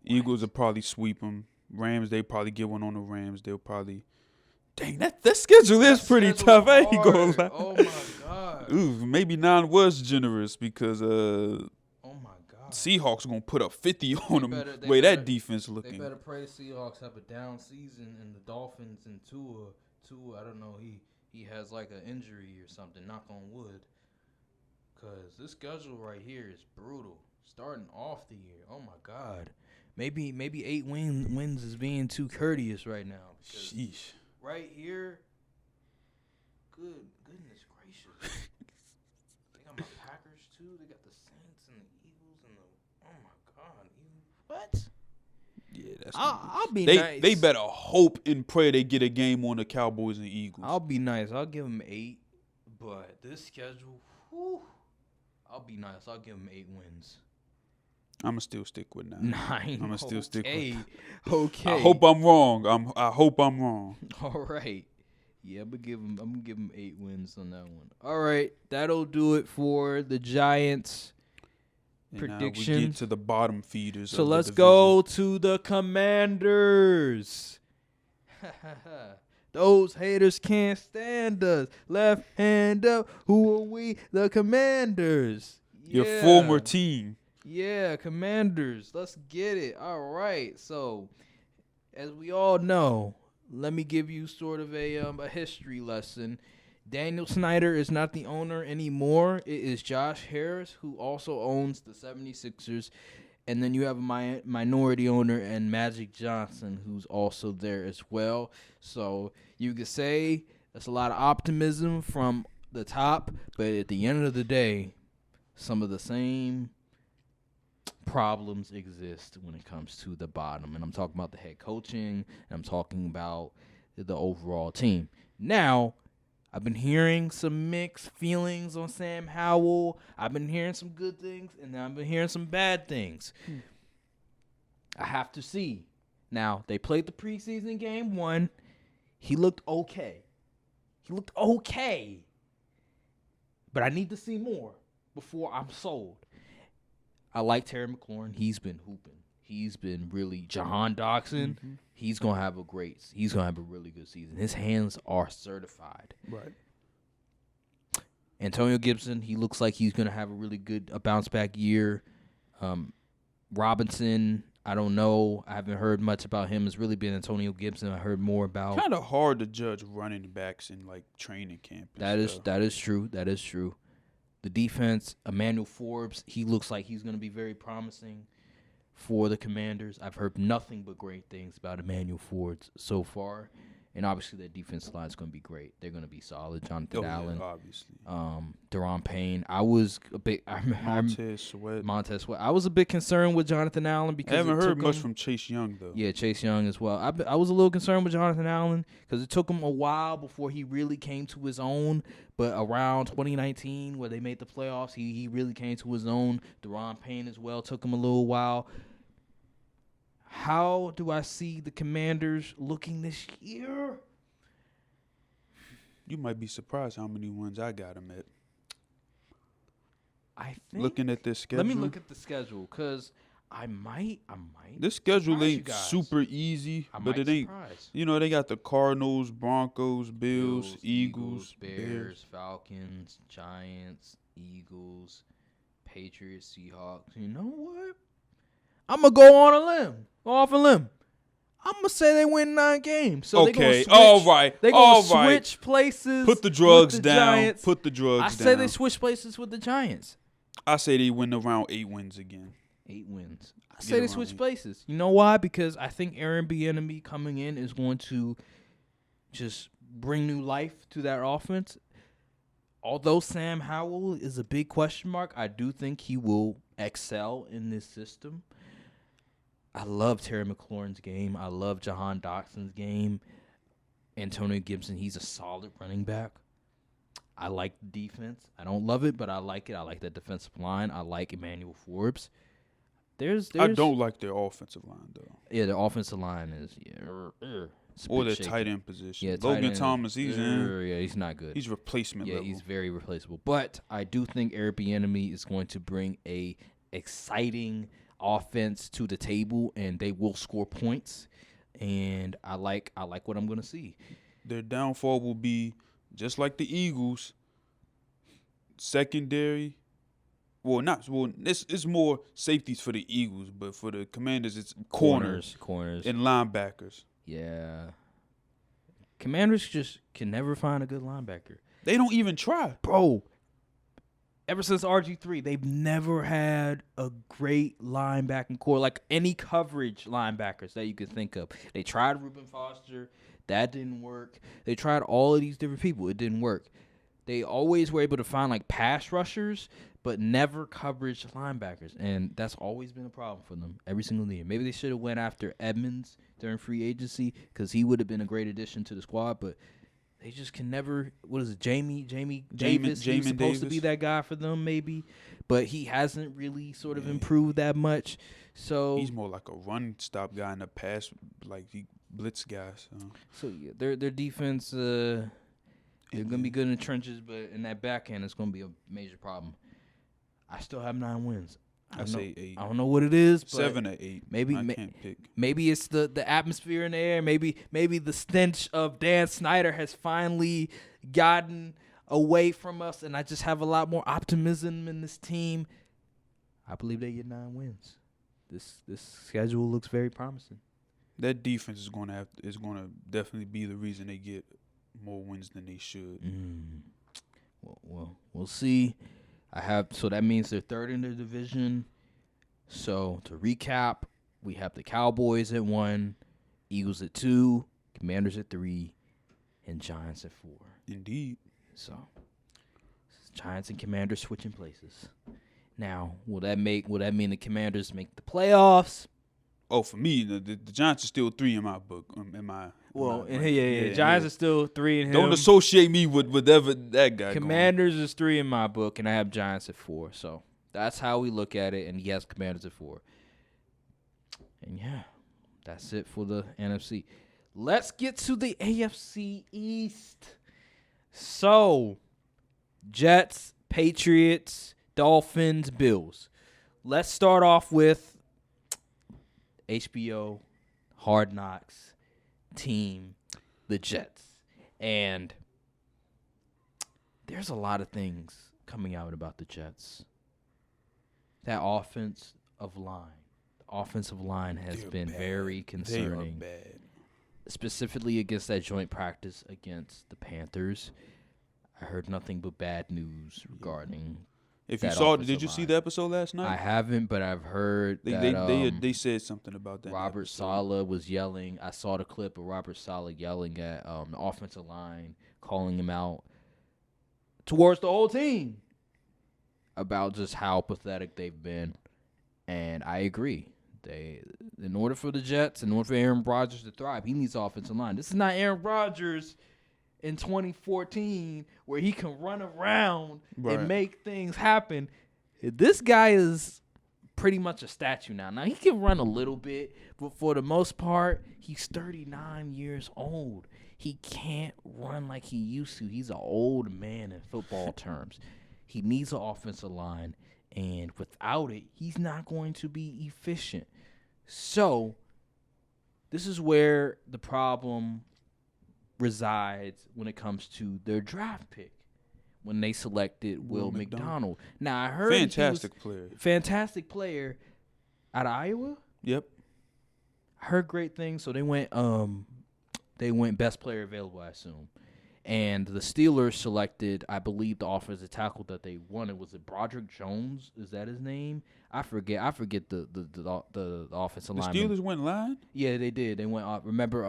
S1: Eagles will probably sweep them. Rams, they probably get one on the Rams. They'll probably... Dang, that schedule is pretty tough. I ain't going to lie.
S2: Oh, my God.
S1: Ooh, maybe 9 was generous because
S2: oh, my God.
S1: Seahawks going to put up 50 on them.
S2: They better-
S1: that defense
S2: They
S1: looking.
S2: better pray the Seahawks have a down season and the Dolphins and Tua, I don't know, he has like an injury or something, knock on wood. Because this schedule right here is brutal. Starting off the year, oh my God. Maybe 8 wins is being too courteous right now.
S1: Sheesh.
S2: Right here, goodness gracious. They got my Packers too. They got the Saints and the Eagles and the, oh my God. What?
S1: Yeah, that's
S2: I'll be
S1: they
S2: nice.
S1: they better hope and pray they get a game on the Cowboys and Eagles.
S2: I'll be nice. I'll give them 8, but this schedule, whew, I'll be nice. I'll give them 8 wins.
S1: I'ma still stick with 9.
S2: 9.
S1: I'ma still stick with.
S2: Okay.
S1: I hope I'm wrong. I hope I'm wrong.
S2: All right. Yeah, I'm gonna give them 8 wins on that one. All right, that'll do it for the Giants.
S1: And we
S2: Predictions.
S1: get to the bottom feeders.
S2: So
S1: of the
S2: let's
S1: division.
S2: go to the Commanders. Those haters can't stand us. Left hand up. Who are we? The Commanders.
S1: Your
S2: Yeah.
S1: former team.
S2: Yeah, Commanders. Let's get it. All right. So, as we all know, let me give you sort of a history lesson. Daniel Snyder is not the owner anymore. It is Josh Harris, who also owns the 76ers. And then you have a minority owner and Magic Johnson, who's also there as well. So you could say that's a lot of optimism from the top. But at the end of the day, some of the same problems exist when it comes to the bottom. And I'm talking about the head coaching. And I'm talking about the overall team. Now, I've been hearing some mixed feelings on Sam Howell. I've been hearing some good things, and I've been hearing some bad things. I have to see. Now, they played the preseason game 1. He looked okay. But I need to see more before I'm sold. I like Terry McLaurin. He's been hooping. He's been really Jahan Dotson.
S1: Mm-hmm.
S2: He's gonna have a really good season. His hands are certified.
S1: Right.
S2: Antonio Gibson, he looks like he's gonna have a bounce back year. Robinson, I don't know. I haven't heard much about him. It's really been Antonio Gibson. I heard more about.
S1: Kind of hard to judge running backs in like training camp.
S2: That is true. That is true. The defense, Emmanuel Forbes, he looks like he's gonna be very promising for the Commanders. I've heard nothing but great things about Emmanuel Forbes so far. And obviously their defense line is going to be great. They're going to be solid. Jonathan Allen.
S1: Yeah, obviously.
S2: Deron Payne. I was a bit
S1: Montez Sweat.
S2: I was a bit concerned with Jonathan Allen because
S1: I haven't heard much
S2: him,
S1: from Chase Young, though.
S2: Yeah, Chase Young as well. I was a little concerned with Jonathan Allen because it took him a while before he really came to his own. But around 2019, where they made the playoffs, he really came to his own. Deron Payne as well took him a little while. How do I see the Commanders looking this year?
S1: You might be surprised how many wins I got them at.
S2: I think.
S1: Looking at this schedule.
S2: Let me look at the schedule because I might.
S1: This schedule
S2: surprise you
S1: ain't
S2: guys.
S1: super easy,
S2: I
S1: but
S2: might
S1: it ain't.
S2: surprise.
S1: You know, they got the Cardinals, Broncos, Bills, Eagles,
S2: Bears, Falcons, Giants, Eagles, Patriots, Seahawks. You know what? I'm going to go on a limb. Go off a limb. I'm going to say they win 9 games. So
S1: okay, all right.
S2: They're going to switch places.
S1: Put the drugs
S2: with the
S1: down.
S2: Giants.
S1: Put the drugs down.
S2: I say they switch places with the Giants.
S1: I say they win around 8 wins again.
S2: 8 wins. I
S1: Get
S2: say they
S1: around
S2: switch
S1: 8.
S2: places. You know why? Because I think Aaron Bieniemy coming in is going to just bring new life to that offense. Although Sam Howell is a big question mark, I do think he will excel in this system. I love Terry McLaurin's game. I love Jahan Dotson's game. Antonio Gibson, he's a solid running back. I like the defense. I don't love it, but I like it. I like that defensive line. I like Emmanuel Forbes. There's
S1: I don't like their offensive line, though.
S2: Yeah, the offensive line is it's a
S1: Or
S2: bit
S1: their
S2: shaky.
S1: tight end position.
S2: Yeah, tight
S1: Logan
S2: end,
S1: Thomas, he's in.
S2: Yeah, he's not good.
S1: He's replacement level.
S2: He's very replaceable. But I do think Eric Bieniemy is going to bring a exciting offense to the table, and they will score points. And I like what I'm going to see.
S1: Their downfall will be, just like the Eagles, secondary. It's more safeties for the Eagles, but for the Commanders, it's corners and linebackers.
S2: Yeah. Commanders just can never find a good linebacker.
S1: They don't even try.
S2: Bro, ever since RG3, they've never had a great linebacking core, like any coverage linebackers that you could think of. They tried Reuben Foster. That didn't work. They tried all of these different people. It didn't work. they always were able to find like pass rushers, but never coverage linebackers, and that's always been a problem for them every single year. Maybe they should have went after Edmonds during free agency because he would have been a great addition to the squad, but they just can never. What is it, Jamie Davis? He's supposed to be that guy for them, maybe, but he hasn't really sort of improved that much. So
S1: he's more like a run stop guy in the pass, like he blitz guy.
S2: So yeah, their defense, they're gonna be good in the trenches, but in that back end, it's gonna be a major problem. I still have 9 wins.
S1: I say 8.
S2: I don't know what it is. But
S1: 7 or 8.
S2: Maybe
S1: I can't pick.
S2: Maybe it's the atmosphere in the air. Maybe the stench of Dan Snyder has finally gotten away from us, and I just have a lot more optimism in this team. I believe they get 9 wins. This schedule looks very promising.
S1: That defense is going to definitely be the reason they get more wins than they should.
S2: Well, we'll see. So that means they're third in the division. So to recap, we have the Cowboys at 1, Eagles at 2, Commanders at 3, and Giants at 4.
S1: Indeed.
S2: So Giants and Commanders switching places. Now, will that mean the Commanders make the playoffs?
S1: Oh, for me, the Giants are still 3 in my book.
S2: Giants are still 3 in him.
S1: Don't associate me with whatever that guy.
S2: Commanders is 3 in my book, and I have Giants at 4. So that's how we look at it, and he has Commanders at 4. And yeah, that's it for the NFC. Let's get to the AFC East. So, Jets, Patriots, Dolphins, Bills. Let's start off with HBO, Hard Knocks, team, the Jets. And there's a lot of things coming out about the Jets. That offensive line has been
S1: bad.
S2: very concerning.
S1: They are bad.
S2: Specifically against that joint practice against the Panthers. I heard nothing but bad news regarding
S1: If you saw, did you see the episode last night?
S2: I haven't, but I've heard that
S1: they said something about that.
S2: Robert Saleh was yelling. I saw the clip of Robert Saleh yelling at the offensive line, calling him out towards the whole team about just how pathetic they've been. And I agree. In order for the Jets, in order for Aaron Rodgers to thrive, he needs offensive line. This is not Aaron Rodgers in 2014 where he can run around and make things happen. This guy is pretty much a statue now. Now, he can run a little bit, but for the most part, he's 39 years old. He can't run like he used to. He's an old man in football terms. He needs an offensive line, and without it, he's not going to be efficient. So, this is where the problem resides when it comes to their draft pick when they selected Will McDonald. Now, I heard fantastic player out of Iowa.
S1: Yep.
S2: I heard great things, so they went best player available, I assume. And the Steelers selected, I believe, the offensive tackle that they wanted. Was it Broderick Jones? Is that his name? I forget the offensive lineman.
S1: The Steelers went line?
S2: Yeah, they did. They went. Remember,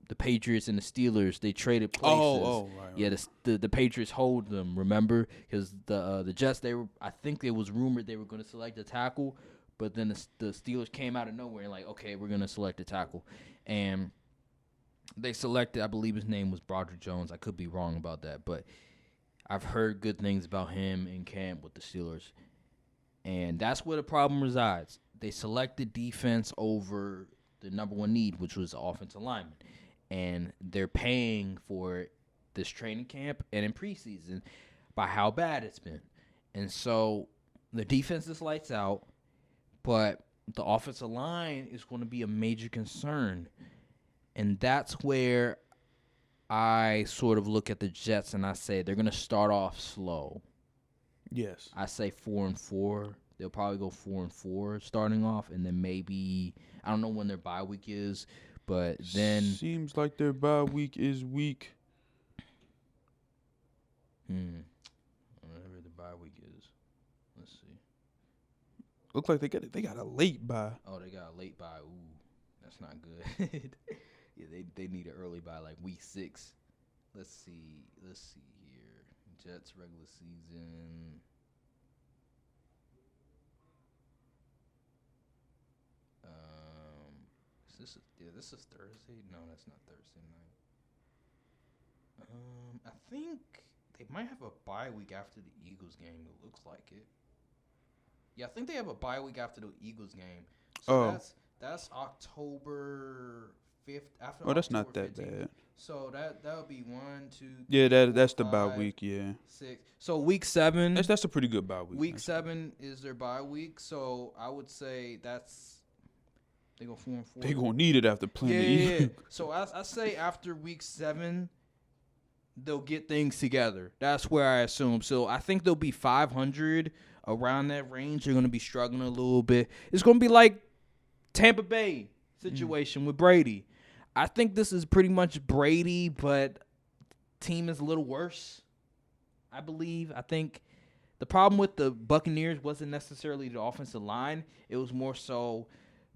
S2: the Patriots and the Steelers, they traded places.
S1: Right.
S2: Yeah, the Patriots hold them. Remember, because the Jets, I think it was rumored they were going to select a tackle, but then the Steelers came out of nowhere and like, okay, we're going to select a tackle, and they selected, I believe his name was Broderick Jones. I could be wrong about that, but I've heard good things about him in camp with the Steelers. And that's where the problem resides. They selected defense over the number one need, which was offensive lineman. And they're paying for this training camp and in preseason by how bad it's been. And so the defense is lights out, but the offensive line is going to be a major concern. And that's where I sort of look at the Jets and I say they're going to start off slow.
S1: Yes.
S2: I say 4-4. They'll probably go 4-4 starting off, and then maybe I don't know when their bye week is, but then
S1: seems like their bye week is week.
S2: Whatever the bye week is. Let's see.
S1: Looks like they got a late bye.
S2: Oh, they got a late bye. Ooh, that's not good. Yeah, they need an early bye, like week 6. Let's see here. Jets regular season. This is Thursday. No, that's not Thursday night. I think they might have a bye week after the Eagles game. It looks like it. Yeah, I think they have a bye week after the Eagles game. So that's October 5th. After
S1: Oh, that's
S2: October
S1: not that
S2: 15th.
S1: bad.
S2: So that would be 1, 2.
S1: Yeah,
S2: 3,
S1: that's
S2: 4,
S1: the bye
S2: 5,
S1: week. Yeah,
S2: 6. So week 7.
S1: that's a pretty good bye week.
S2: Week 7 is their bye week. So I would say they go 4-4.
S1: They gonna need it after playing the
S2: Yeah.
S1: Eagles.
S2: So I say after week 7, they'll get things together. That's where I assume. So I think they'll be 500 around that range. They're gonna be struggling a little bit. It's gonna be like Tampa Bay situation with Brady. I think this is pretty much Brady, but team is a little worse. I believe. I think the problem with the Buccaneers wasn't necessarily the offensive line. It was more so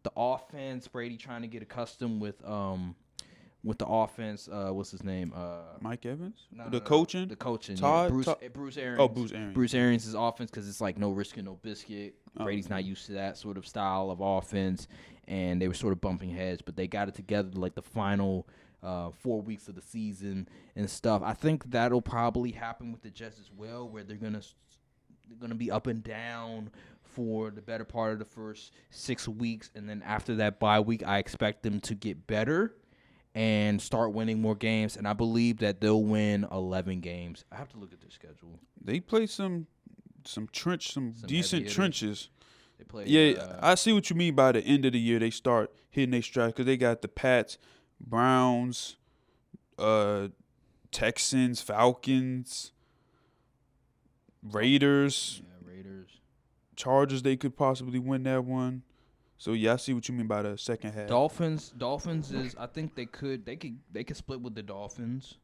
S2: the offense. Brady trying to get accustomed with the offense. What's his name?
S1: Mike Evans.
S2: No,
S1: The coaching.
S2: The coaching.
S1: Todd.
S2: Bruce Arians.
S1: Oh, Bruce Arians.
S2: Bruce Arians' offense, because it's like no risk and no biscuit. Brady's not used to that sort of style of offense, and they were sort of bumping heads, but they got it together like the final 4 weeks of the season and stuff. I think that'll probably happen with the Jets as well, where they're gonna be up and down for the better part of the first 6 weeks, and then after that bye week, I expect them to get better and start winning more games, and I believe that they'll win 11 games. I have to look at their schedule.
S1: They play some decent
S2: heavy
S1: trenches.
S2: They play.
S1: Yeah, I see what you mean by the end of the year. They start hitting their stride because they got the Pats, Browns, Texans, Falcons, Raiders, Chargers. They could possibly win that one. So yeah, I see what you mean by the second half.
S2: Dolphins is. I think they could split with the Dolphins.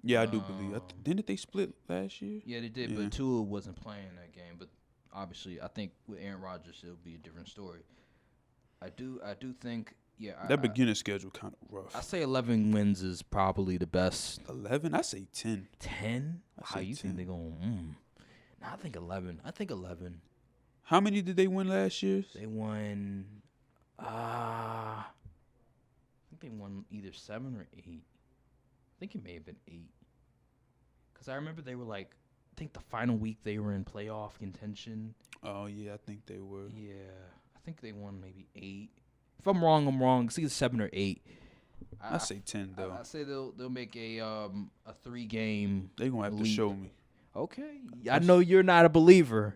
S1: Yeah, I do believe. Didn't they split last year?
S2: Yeah, they did, but Tua wasn't playing that game. But obviously, I think with Aaron Rodgers, it'll be a different story. I do think. Yeah,
S1: that beginning schedule kind of rough.
S2: I say 11 wins is probably the best.
S1: 11? I say 10.
S2: 10? How you
S1: 10.
S2: think they're going? No, I think 11.
S1: How many did they win last year?
S2: They won. I think they won either 7 or 8. I think it may have been 8. Because I remember they were like, I think the final week they were in playoff contention.
S1: Oh, yeah, I think they were.
S2: Yeah, I think they won maybe 8. If I'm wrong, I'm wrong. It's either 7 or 8.
S1: I say 10 though.
S2: I say they'll make a 3-game.
S1: They're gonna have to
S2: leap.
S1: show me.
S2: Okay, I know you're not a believer.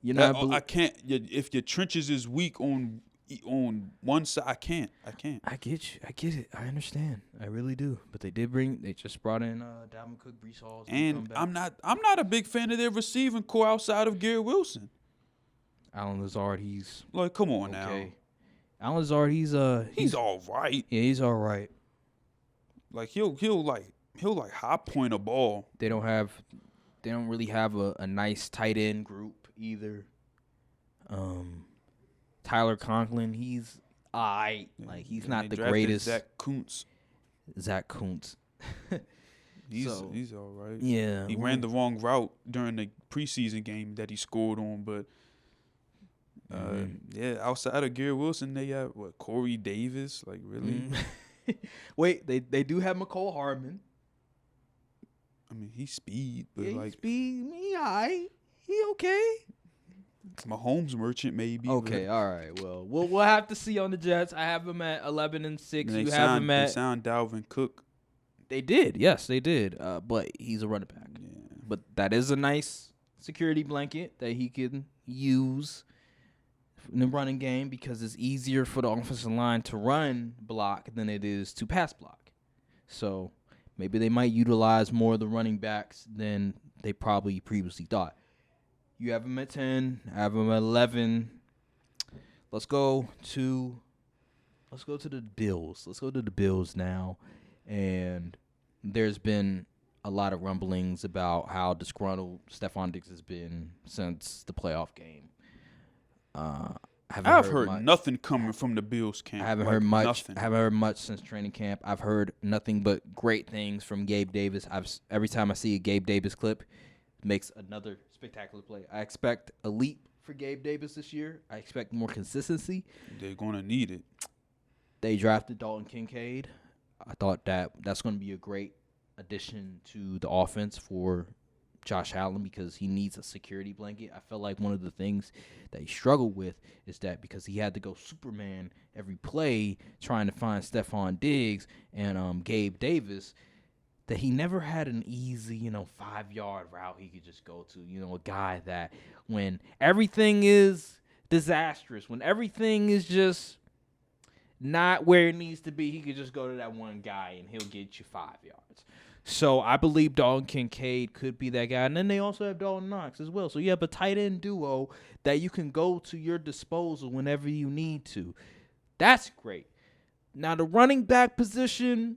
S2: You're not.
S1: I can't. If your trenches is weak on one side, I can't.
S2: I get you. I get it. I understand. I really do. But they just brought in Dalvin Cook, Breece Hall,
S1: and I'm not a big fan of their receiving core outside of Garrett Wilson.
S2: Alan Lazard, he's
S1: like, come on
S2: okay.
S1: now.
S2: Alan Lazard, he's
S1: all right.
S2: Yeah, he's all right.
S1: Like he'll high point a ball.
S2: They don't really have a nice tight end group either. Tyler Conklin, he's like he's not the greatest.
S1: Zach Kuntz. He's all right.
S2: Yeah.
S1: He ran the wrong route during the preseason game that he scored on, but yeah, outside of Garrett Wilson, they got Corey Davis, like really.
S2: Wait, they do have McCole Hardman.
S1: I mean, he's speed, but
S2: me, alright. He okay.
S1: Mahomes merchant maybe.
S2: Okay, all right. Well, we'll have to see on the Jets. I have them at 11-6.
S1: You have them at. They signed Dalvin Cook.
S2: They did, yes, they did. But he's a running back.
S1: Yeah.
S2: But that is a nice security blanket that he can use in the running game because it's easier for the offensive line to run block than it is to pass block. So maybe they might utilize more of the running backs than they probably previously thought. You have them at 10. I have them at 11. Let's go to the Bills. Let's go to the Bills now. And there's been a lot of rumblings about how disgruntled Stephon Diggs has been since the playoff game. I
S1: I've heard nothing coming from the Bills camp.
S2: I haven't
S1: Like,
S2: heard much.
S1: Nothing.
S2: I haven't heard much since training camp. I've heard nothing but great things from Gabe Davis. Every time I see a Gabe Davis clip, it makes another spectacular play. I expect a leap for Gabe Davis this year. I expect more consistency.
S1: They're going to need it.
S2: They drafted Dalton Kincaid. I thought that's going to be a great addition to the offense for Josh Allen because he needs a security blanket. I felt like one of the things that he struggled with is that because he had to go Superman every play trying to find Stephon Diggs and Gabe Davis, that he never had an easy, 5-yard route he could just go to. A guy that when everything is disastrous, when everything is just not where it needs to be, he could just go to that one guy and he'll get you 5 yards. So I believe Dalton Kincaid could be that guy. And then they also have Dalton Knox as well. So you have a tight end duo that you can go to your disposal whenever you need to. That's great. Now the running back position,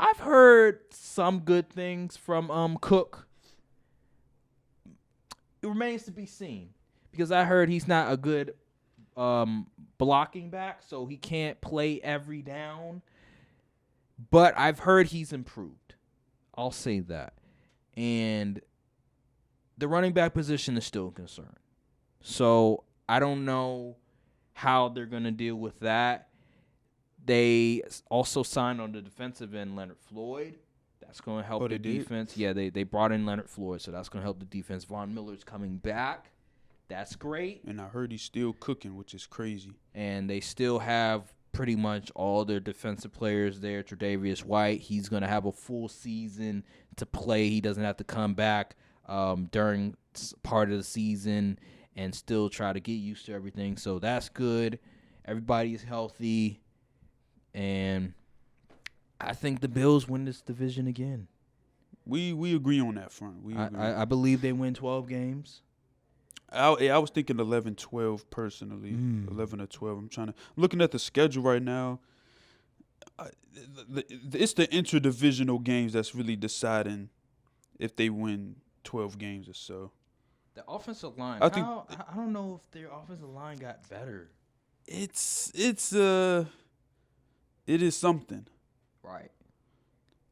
S2: I've heard some good things from Cook. It remains to be seen because I heard he's not a good blocking back, so he can't play every down. But I've heard he's improved. I'll say that. And the running back position is still a concern. So I don't know how they're going to deal with that. They also signed on the defensive end Leonard Floyd. That's going to help the defense. Yeah, they brought in Leonard Floyd, so that's going to help the defense. Von Miller's coming back. That's great.
S1: And I heard he's still cooking, which is crazy.
S2: And they still have pretty much all their defensive players there. Tre'Davious White, he's going to have a full season to play. He doesn't have to come back during part of the season and still try to get used to everything. So that's good. Everybody is healthy. And I think the Bills win this division again.
S1: We agree on that front.
S2: I believe they win 12 games.
S1: I was thinking 11-12 personally, 11 or 12. I'm looking at the schedule right now. It's the interdivisional games that's really deciding if they win 12 games or so.
S2: The offensive line.
S1: I
S2: don't know if their offensive line got better.
S1: It is something.
S2: Right.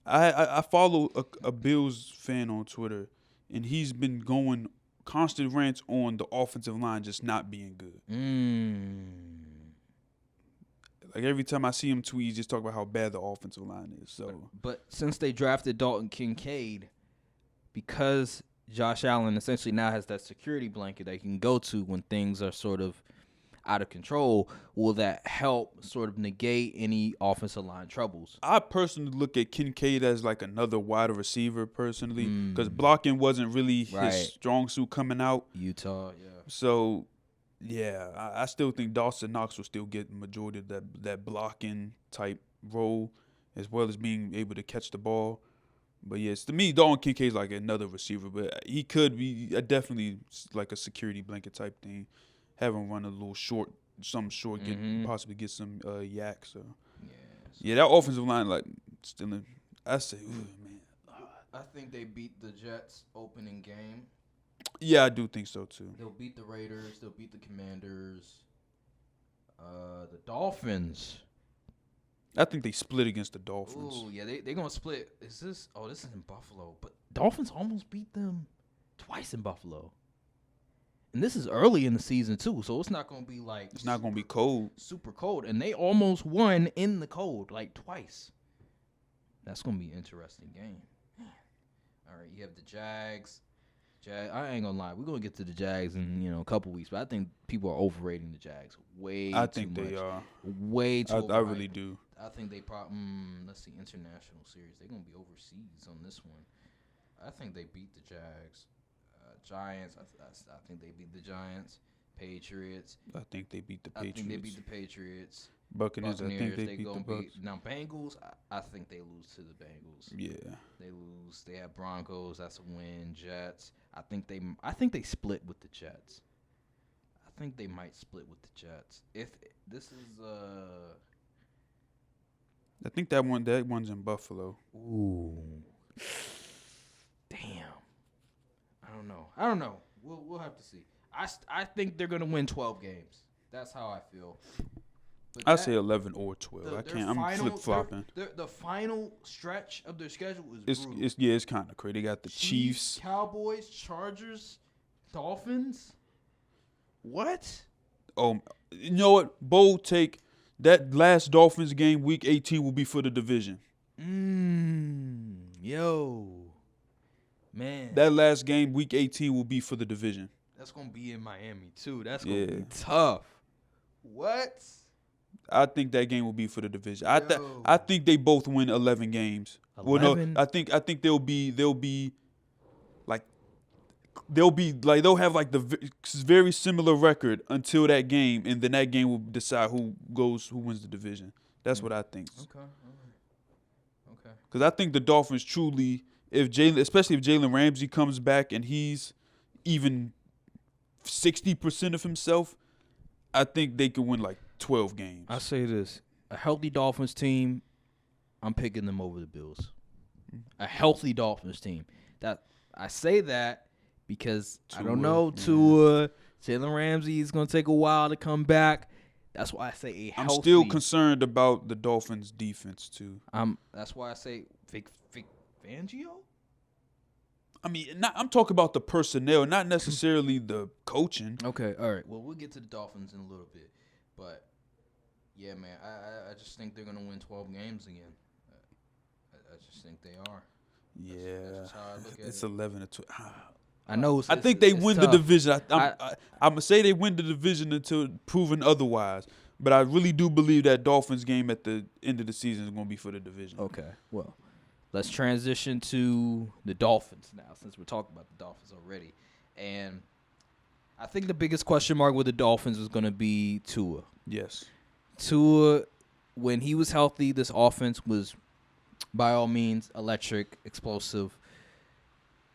S1: I follow a Bills fan on Twitter, and he's been going constant rants on the offensive line just not being good. Like every time I see him tweet, he just talk about how bad the offensive line is. So,
S2: but since they drafted Dalton Kincaid, because Josh Allen essentially now has that security blanket that he can go to when things are sort of out of control, will that help sort of negate any offensive line troubles?
S1: I personally look at Kincaid as like another wide receiver personally because blocking wasn't really his strong suit coming out.
S2: Utah, yeah.
S1: So, yeah, I still think Dawson Knox will still get the majority of that blocking type role as well as being able to catch the ball. But, yes, to me, Dalton Kincaid's like another receiver, but he could be definitely like a security blanket type thing. Have him run a little short, possibly get some yak. So, yeah, that offensive line, like, still, I say, ooh, man.
S2: I think they beat the Jets opening game.
S1: Yeah, I do think so too.
S2: They'll beat the Raiders. They'll beat the Commanders. The Dolphins.
S1: I think they split against the Dolphins.
S2: Ooh, yeah, they're gonna split. This is in Buffalo, but Dolphins almost beat them twice in Buffalo. And this is early in the season, too, so it's not going to be like...
S1: It's not going to be cold.
S2: Super cold. And they almost won in the cold, like twice. That's going to be an interesting game. All right, you have the Jags. I ain't going to lie. We're going to get to the Jags in, a couple weeks, but I think people are overrating the Jags way too much.
S1: I think they are.
S2: Way too
S1: I really do.
S2: I think they probably... let's see, international series. They're going to be overseas on this one. I think they beat the Jags. Giants, I think they beat the Giants. Patriots,
S1: I think they beat the Patriots.
S2: I think they beat the Patriots.
S1: Buccaneers, I think they beat the Bucks.
S2: Now Bengals, I think they lose to the Bengals.
S1: Yeah,
S2: they lose. They have Broncos. That's a win. Jets. I think they split with the Jets. I think they might split with the Jets. If this is
S1: I think that one's in Buffalo.
S2: Ooh, damn. I don't know. We'll have to see. I think they're gonna win 12 games. That's how I feel. But
S1: I say 11 or 12. I
S2: their
S1: can't. I'm
S2: final-
S1: flip flopping.
S2: The final stretch of their schedule is brutal.
S1: It's kind of crazy. They got the Chiefs.
S2: Cowboys, Chargers, Dolphins. What?
S1: Oh, you know what? Bold take. That last Dolphins game, Week 18, will be for the division.
S2: Yo, man.
S1: That last game, Week 18, will be for the division.
S2: That's gonna be in Miami too. That's gonna be tough. What?
S1: I think that game will be for the division.
S2: Yo.
S1: I think they both win 11 games.
S2: 11?
S1: Well, no, I think they'll have like the very similar record until that game, and then that game will decide who wins the division. That's what I think.
S2: Okay.
S1: Because I think the Dolphins truly, especially if Jalen Ramsey comes back and he's even 60% of himself, I think they could win like 12 games.
S2: I say this: a healthy Dolphins team, I'm picking them over the Bills. A healthy Dolphins team. That I say that because I don't know Jalen Ramsey is going to take a while to come back. That's why I say a healthy.
S1: I'm still concerned about the Dolphins' defense too.
S2: That's why I say Vic Fangio.
S1: I mean, I'm talking about the personnel, not necessarily the coaching.
S2: Okay, all right. Well, we'll get to the Dolphins in a little bit, but yeah, man, I just think they're gonna win 12 games again. I just think they are.
S1: Yeah,
S2: that's how I look at
S1: it's
S2: it.
S1: 11 to 12.
S2: I know.
S1: I think they win
S2: tough.
S1: the division. I'm gonna say they win the division until proven otherwise. But I really do believe that Dolphins game at the end of the season is gonna be for the division.
S2: Okay, well, let's transition to the Dolphins now, since we're talking about the Dolphins already. And I think the biggest question mark with the Dolphins is going to be Tua.
S1: Yes.
S2: Tua, when he was healthy, this offense was, by all means, electric, explosive.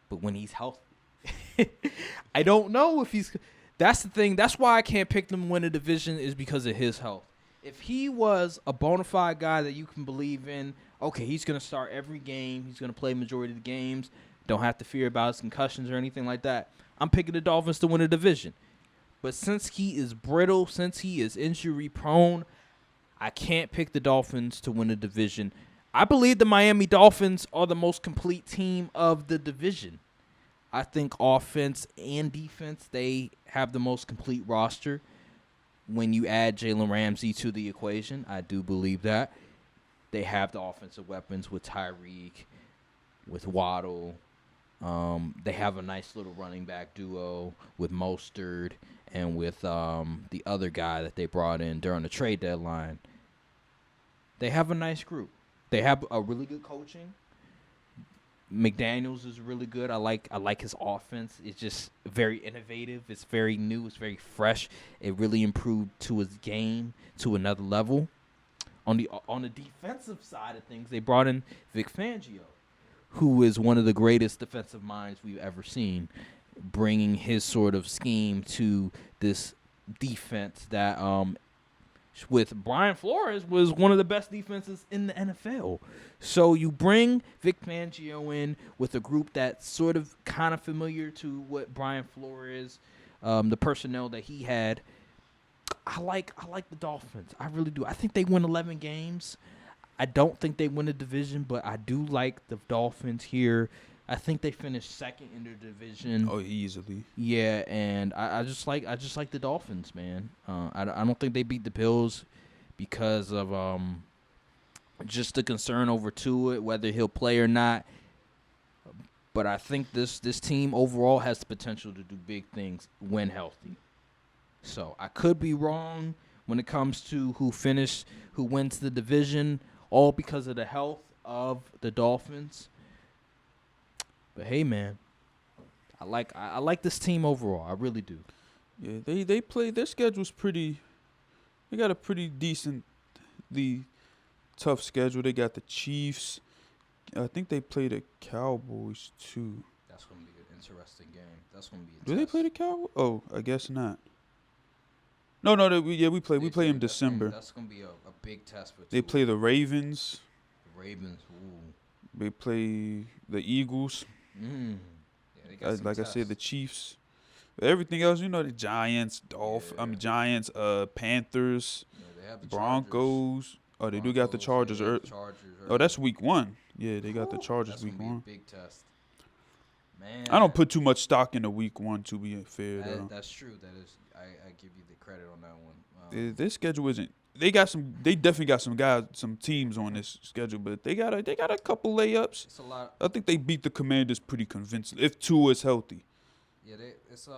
S2: But when he's healthy, I don't know if he's... That's the thing. That's why I can't pick them to win a division, is because of his health. If he was a bona fide guy that you can believe in, okay, he's going to start every game. He's going to play majority of the games. Don't have to fear about his concussions or anything like that. I'm picking the Dolphins to win a division. But since he is brittle, since he is injury prone, I can't pick the Dolphins to win a division. I believe the Miami Dolphins are the most complete team of the division. I think offense and defense, they have the most complete roster. When you add Jalen Ramsey to the equation, I do believe that. They have the offensive weapons with Tyreek, with Waddle. They have a nice little running back duo with Mostert and with the other guy that they brought in during the trade deadline. They have a nice group. They have a really good coaching. McDaniels is really good. I like his offense. It's just very innovative. It's very new. It's very fresh. It really improved to his game to another level. On the defensive side of things, they brought in Vic Fangio, who is one of the greatest defensive minds we've ever seen, bringing his sort of scheme to this defense that, with Brian Flores, was one of the best defenses in the NFL. So you bring Vic Fangio in with a group that's sort of kind of familiar to what Brian Flores, the personnel that he had. I like the Dolphins. I really do. I think they win 11 games. I don't think they win a division, but I do like the Dolphins here. I think they finished second in their division.
S1: Oh, easily.
S2: Yeah, and I just like the Dolphins, man. I don't think they beat the Bills because of just the concern over Tua, whether he'll play or not. But I think this team overall has the potential to do big things when healthy. So I could be wrong when it comes to who wins the division, all because of the health of the Dolphins. But hey, man, I like this team overall. I really do.
S1: Yeah, they play. Their schedule's pretty. They got a pretty decently tough schedule. They got the Chiefs. I think they play the Cowboys too.
S2: That's gonna be an interesting game. That's gonna be.
S1: Do they play the Cowboys? Oh, I guess not. No, we play. We play in December.
S2: That's gonna be a big test for.
S1: They play the Ravens.
S2: The Ravens. Ooh.
S1: They play the Eagles.
S2: Yeah, they got some
S1: Like
S2: tests.
S1: I said, the Chiefs. Everything else, the Giants, Giants, Panthers,
S2: They have the
S1: Broncos. Oh, they do got the Chargers. Oh, that's week 1. Yeah, they got the Chargers
S2: that's
S1: week
S2: gonna be
S1: 1.
S2: a big test. Man,
S1: I don't put too much stock into week 1 to be fair though.
S2: That's true. That is, I give you the credit on that one.
S1: Their schedule isn't. They definitely got some teams on this schedule, but they got a couple layups.
S2: It's a lot.
S1: I think they beat the Commanders pretty convincing if Tua is healthy.
S2: Yeah, it's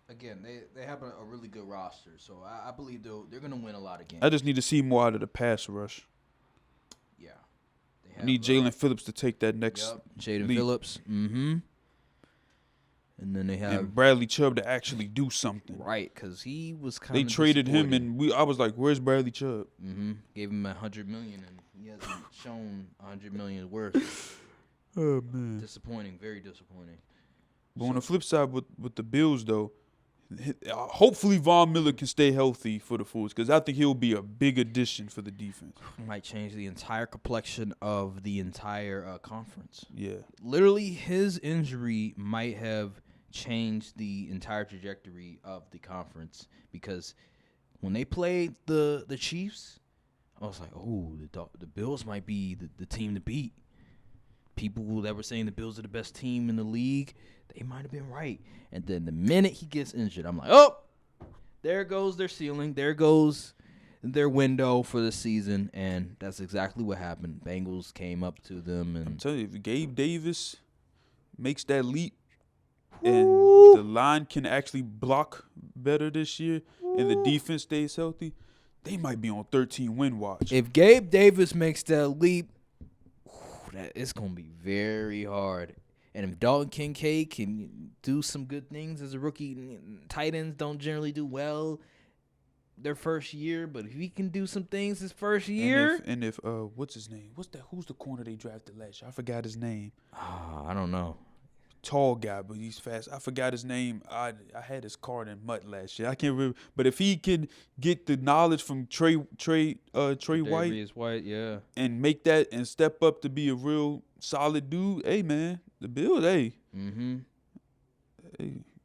S2: again they have a really good roster, so I believe they're gonna win a lot of games.
S1: I just need to see more out of the pass rush.
S2: Yeah,
S1: I need Jalen Phillips to take that next.
S2: Yep, Jaden
S1: leap.
S2: Phillips. Mm-hmm. And then they have
S1: And Bradley Chubb to actually do something.
S2: right, because he was kind
S1: They
S2: of
S1: traded him, and I was like, "Where's Bradley Chubb?"
S2: Mm-hmm. Gave him $100 million, and he hasn't shown $100 million worth.
S1: Oh man,
S2: Disappointing, very disappointing.
S1: But on the flip side, with the Bills though, hopefully Von Miller can stay healthy for the Fools, because I think he'll be a big addition for the defense.
S2: Might change the entire complexion of the entire conference.
S1: Yeah,
S2: Literally, his injury might have changed the entire trajectory of the conference, because when they played the Chiefs, I was like, oh, the Bills might be the team to beat. People that were saying the Bills are the best team in the league, they might have been right. And then the minute he gets injured, I'm like, oh, there goes their ceiling. There goes their window for the season. And that's exactly what happened. Bengals came up to them.
S1: I'm
S2: And
S1: telling you, if Gabe Davis makes that leap, and the line can actually block better this year, and the defense stays healthy, they might be on 13-win watch.
S2: if Gabe Davis makes that leap, it's going to be very hard. And if Dalton Kincaid can do some good things as a rookie, tight ends don't generally do well their first year, but if he can do some things his first year.
S1: And if what's his name? Who's the corner they drafted last year? I forgot his name.
S2: I don't know.
S1: Tall guy, but he's fast. I forgot his name. I had his card in Mutt last year. I can't remember. But if he can get the knowledge from Trey White
S2: White, yeah.
S1: and make that and step up to be a real solid dude, hey man, the Bills, hey,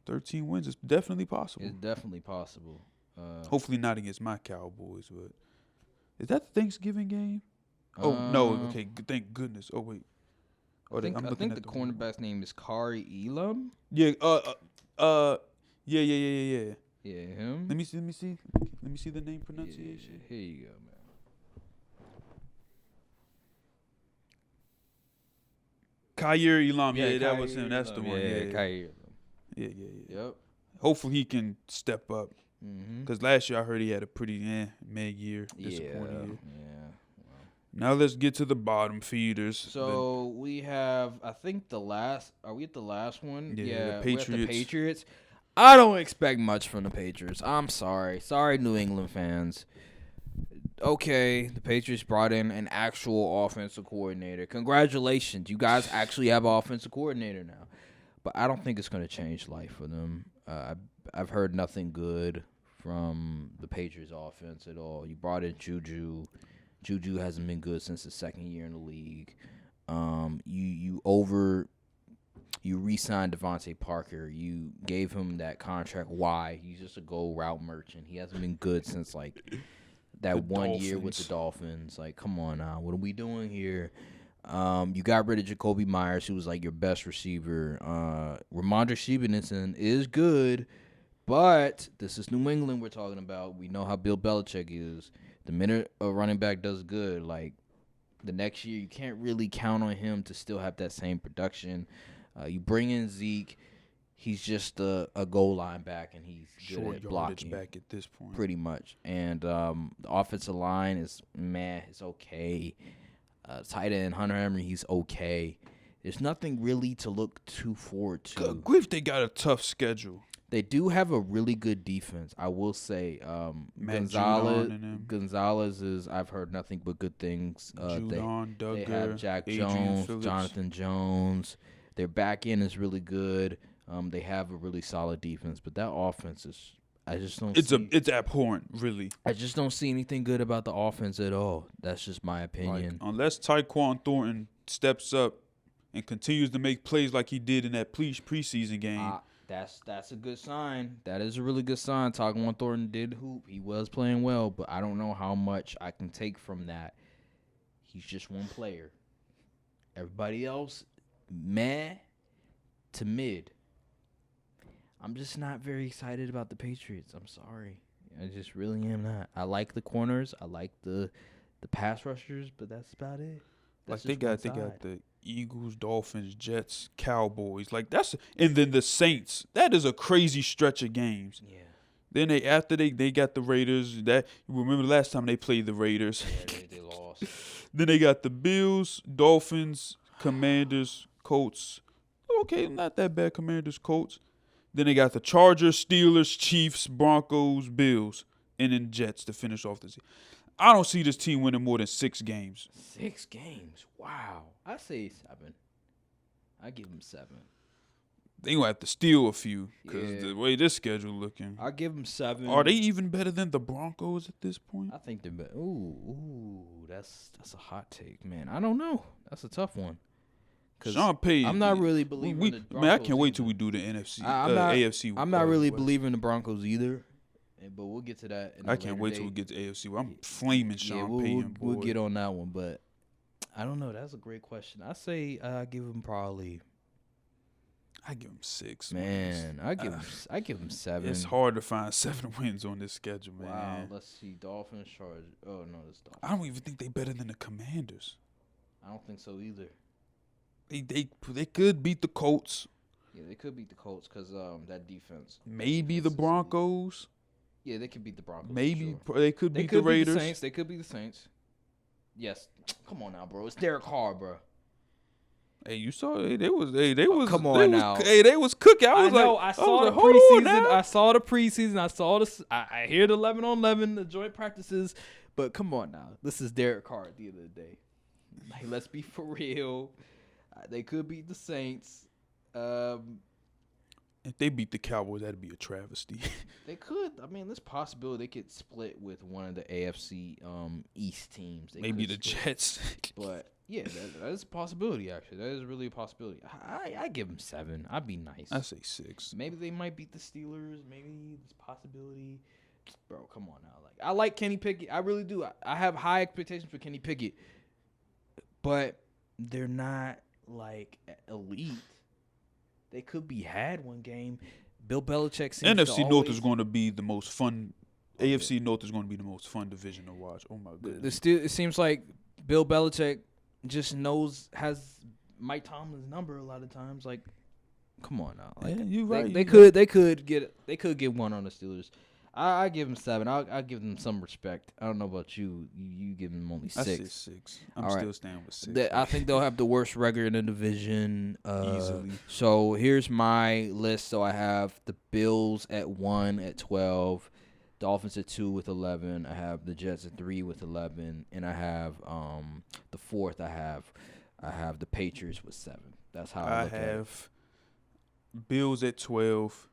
S1: 13 wins is definitely possible.
S2: It's definitely possible.
S1: Hopefully not against my Cowboys, but is that the Thanksgiving game? Oh no, okay, thank goodness. Oh wait.
S2: I think the cornerback's name is Kari Elam.
S1: Yeah, yeah.
S2: Yeah, him.
S1: Let me see the name pronunciation.
S2: Yeah, here you go, man.
S1: Kyer Elam. Yeah, that
S2: Kyer
S1: was him. That's the
S2: Elam.
S1: one. Yeah.
S2: Kyer.
S1: Yeah.
S2: Yep.
S1: Hopefully he can step up.
S2: Mm-hmm.
S1: Because last year I heard he had a pretty mid year, disappointing year.
S2: Yeah.
S1: Now let's get to the bottom feeders.
S2: So we have, I think the last. Are we at the last one?
S1: Yeah, the
S2: we're at the
S1: Patriots.
S2: Patriots. I don't expect much from the Patriots. I'm sorry. Sorry, New England fans. Okay, the Patriots brought in an actual offensive coordinator. Congratulations. You guys actually have an offensive coordinator now. But I don't think it's going to change life for them. I've heard nothing good from the Patriots offense at all. You brought in Juju. Juju hasn't been good since his second year in the league. You re-signed Devontae Parker. You gave him that contract. Why? He's just a goal route merchant. He hasn't been good since like that one year with the Dolphins. Like, come on now. What are we doing here? You got rid of Jacoby Myers, who was like your best receiver. Ramondre Stevenson is good, but this is New England we're talking about. We know how Bill Belichick is. The minute a running back does good, like the next year, you can't really count on him to still have that same production. You bring in Zeke, he's just a goal line back, and he's good at blocking.
S1: Back at this point,
S2: pretty much. And the offensive line is it's okay. Tight end Hunter Henry, he's okay. There's nothing really to look too forward to.
S1: Good grief, they got a tough schedule.
S2: They do have a really good defense, I will say. Gonzalez is, I've heard nothing but good things. They have Jack Jones,
S1: Phillips.
S2: Jonathan Jones. Their back end is really good. They have a really solid defense, but that offense is, I just don't see.
S1: It's abhorrent, really.
S2: I just don't see anything good about the offense at all. That's just my opinion.
S1: Like, unless Tyquan Thornton steps up and continues to make plays like he did in that preseason game.
S2: That's a good sign. That is a really good sign. Tyquan Thornton did hoop. He was playing well, but I don't know how much I can take from that. He's just one player. Everybody else, meh to mid. I'm just not very excited about the Patriots. I'm sorry. I just really am not. I like the corners. I like the pass rushers, but that's about it. That's
S1: they got the Eagles, Dolphins, Jets, Cowboys. And then the Saints. That is a crazy stretch of games.
S2: Yeah.
S1: Then they got the Raiders. Remember the last time they played the Raiders?
S2: Yeah, they lost.
S1: Then they got the Bills, Dolphins, Commanders, Colts. Okay, not that bad, Commanders, Colts. Then they got the Chargers, Steelers, Chiefs, Broncos, Bills, and then Jets to finish off the season. I don't see this team winning more than 6 games.
S2: 6 games? Wow. I say 7. I give them 7.
S1: They going to have to steal a few because the way this schedule looking.
S2: I give them 7.
S1: Are they even better than the Broncos at this point?
S2: I think they're better. Ooh, that's a hot take, man. I don't know. That's a tough one.
S1: Sean Payton.
S2: I'm not really believing the Broncos.
S1: Man, I can't wait till we do the NFC, AFC.
S2: I'm not really believing the Broncos either, but we'll get to that.
S1: I can't wait till we get to AFC. I'm flaming Sean Payton.
S2: We'll get on that one, but I don't know. That's a great question. I say give him probably.
S1: I give him 6.
S2: Man, I give him 7.
S1: It's hard to find 7 wins on this schedule, man.
S2: Wow. Let's see. Dolphins, Chargers. Oh no, it's Dolphins.
S1: I don't even think they better than the Commanders.
S2: I don't think so either.
S1: They could beat the Colts.
S2: Yeah, they could beat the Colts because that defense.
S1: Maybe the Broncos.
S2: Yeah, they could beat the Broncos.
S1: Maybe
S2: sure.
S1: they could beat the Raiders.
S2: They could beat the Saints. Yes. Come on now, bro. It's Derek Carr, bro.
S1: Hey, you saw they was
S2: come on now.
S1: They was cooking. I
S2: saw the preseason. I saw the preseason. I saw the. I hear the 11-on-11, the joint practices. But come on now, this is Derek Carr at the end of the day. Like, let's be for real. They could beat the Saints.
S1: If they beat the Cowboys, that'd be a travesty.
S2: They could. I mean, there's possibility they could split with one of the AFC East teams.
S1: Maybe the Jets.
S2: But yeah, that is a possibility. Actually, that is really a possibility. I give them 7. I'd be nice.
S1: I say 6.
S2: Maybe they might beat the Steelers. Maybe there's possibility. Bro, come on now. I like Kenny Pickett. I really do. I have high expectations for Kenny Pickett, but they're not elite. They could be had one game. Bill Belichick seems
S1: NFC North is going to be the most fun. AFC North is going to be the most fun division to watch. Oh my goodness!
S2: It seems like Bill Belichick just has Mike Tomlin's number a lot of times. Like, come on now.
S1: Yeah, you right.
S2: They could get one on the Steelers. I give them 7. I give them some respect. I don't know about you. You give them only 6.
S1: I say 6. I'm still staying with 6.
S2: I think they'll have the worst record in the division.
S1: Easily.
S2: So here's my list. So I have the Bills at 1 at 12, Dolphins at 2 with 11. I have the Jets at 3 with 11, and I have the 4th. I have the Patriots with 7. That's how I look at it.
S1: I have Bills at 12.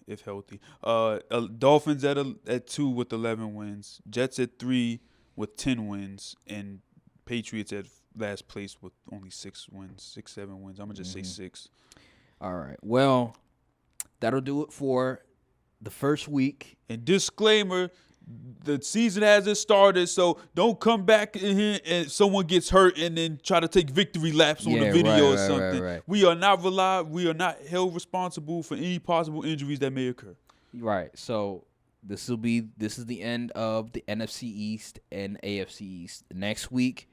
S1: If healthy, Dolphins at 2 with 11 wins, Jets at 3 with 10 wins, and Patriots at last place with only 6 wins, 7 wins. I'm gonna just say 6.
S2: All right. Well, that'll do it for the first week.
S1: And disclaimer: the season hasn't started, so don't come back in here and someone gets hurt and then try to take victory laps on the video or something.
S2: Right.
S1: We are not held responsible for any possible injuries that may occur.
S2: Right. So this is the end of the NFC East and AFC East. Next week,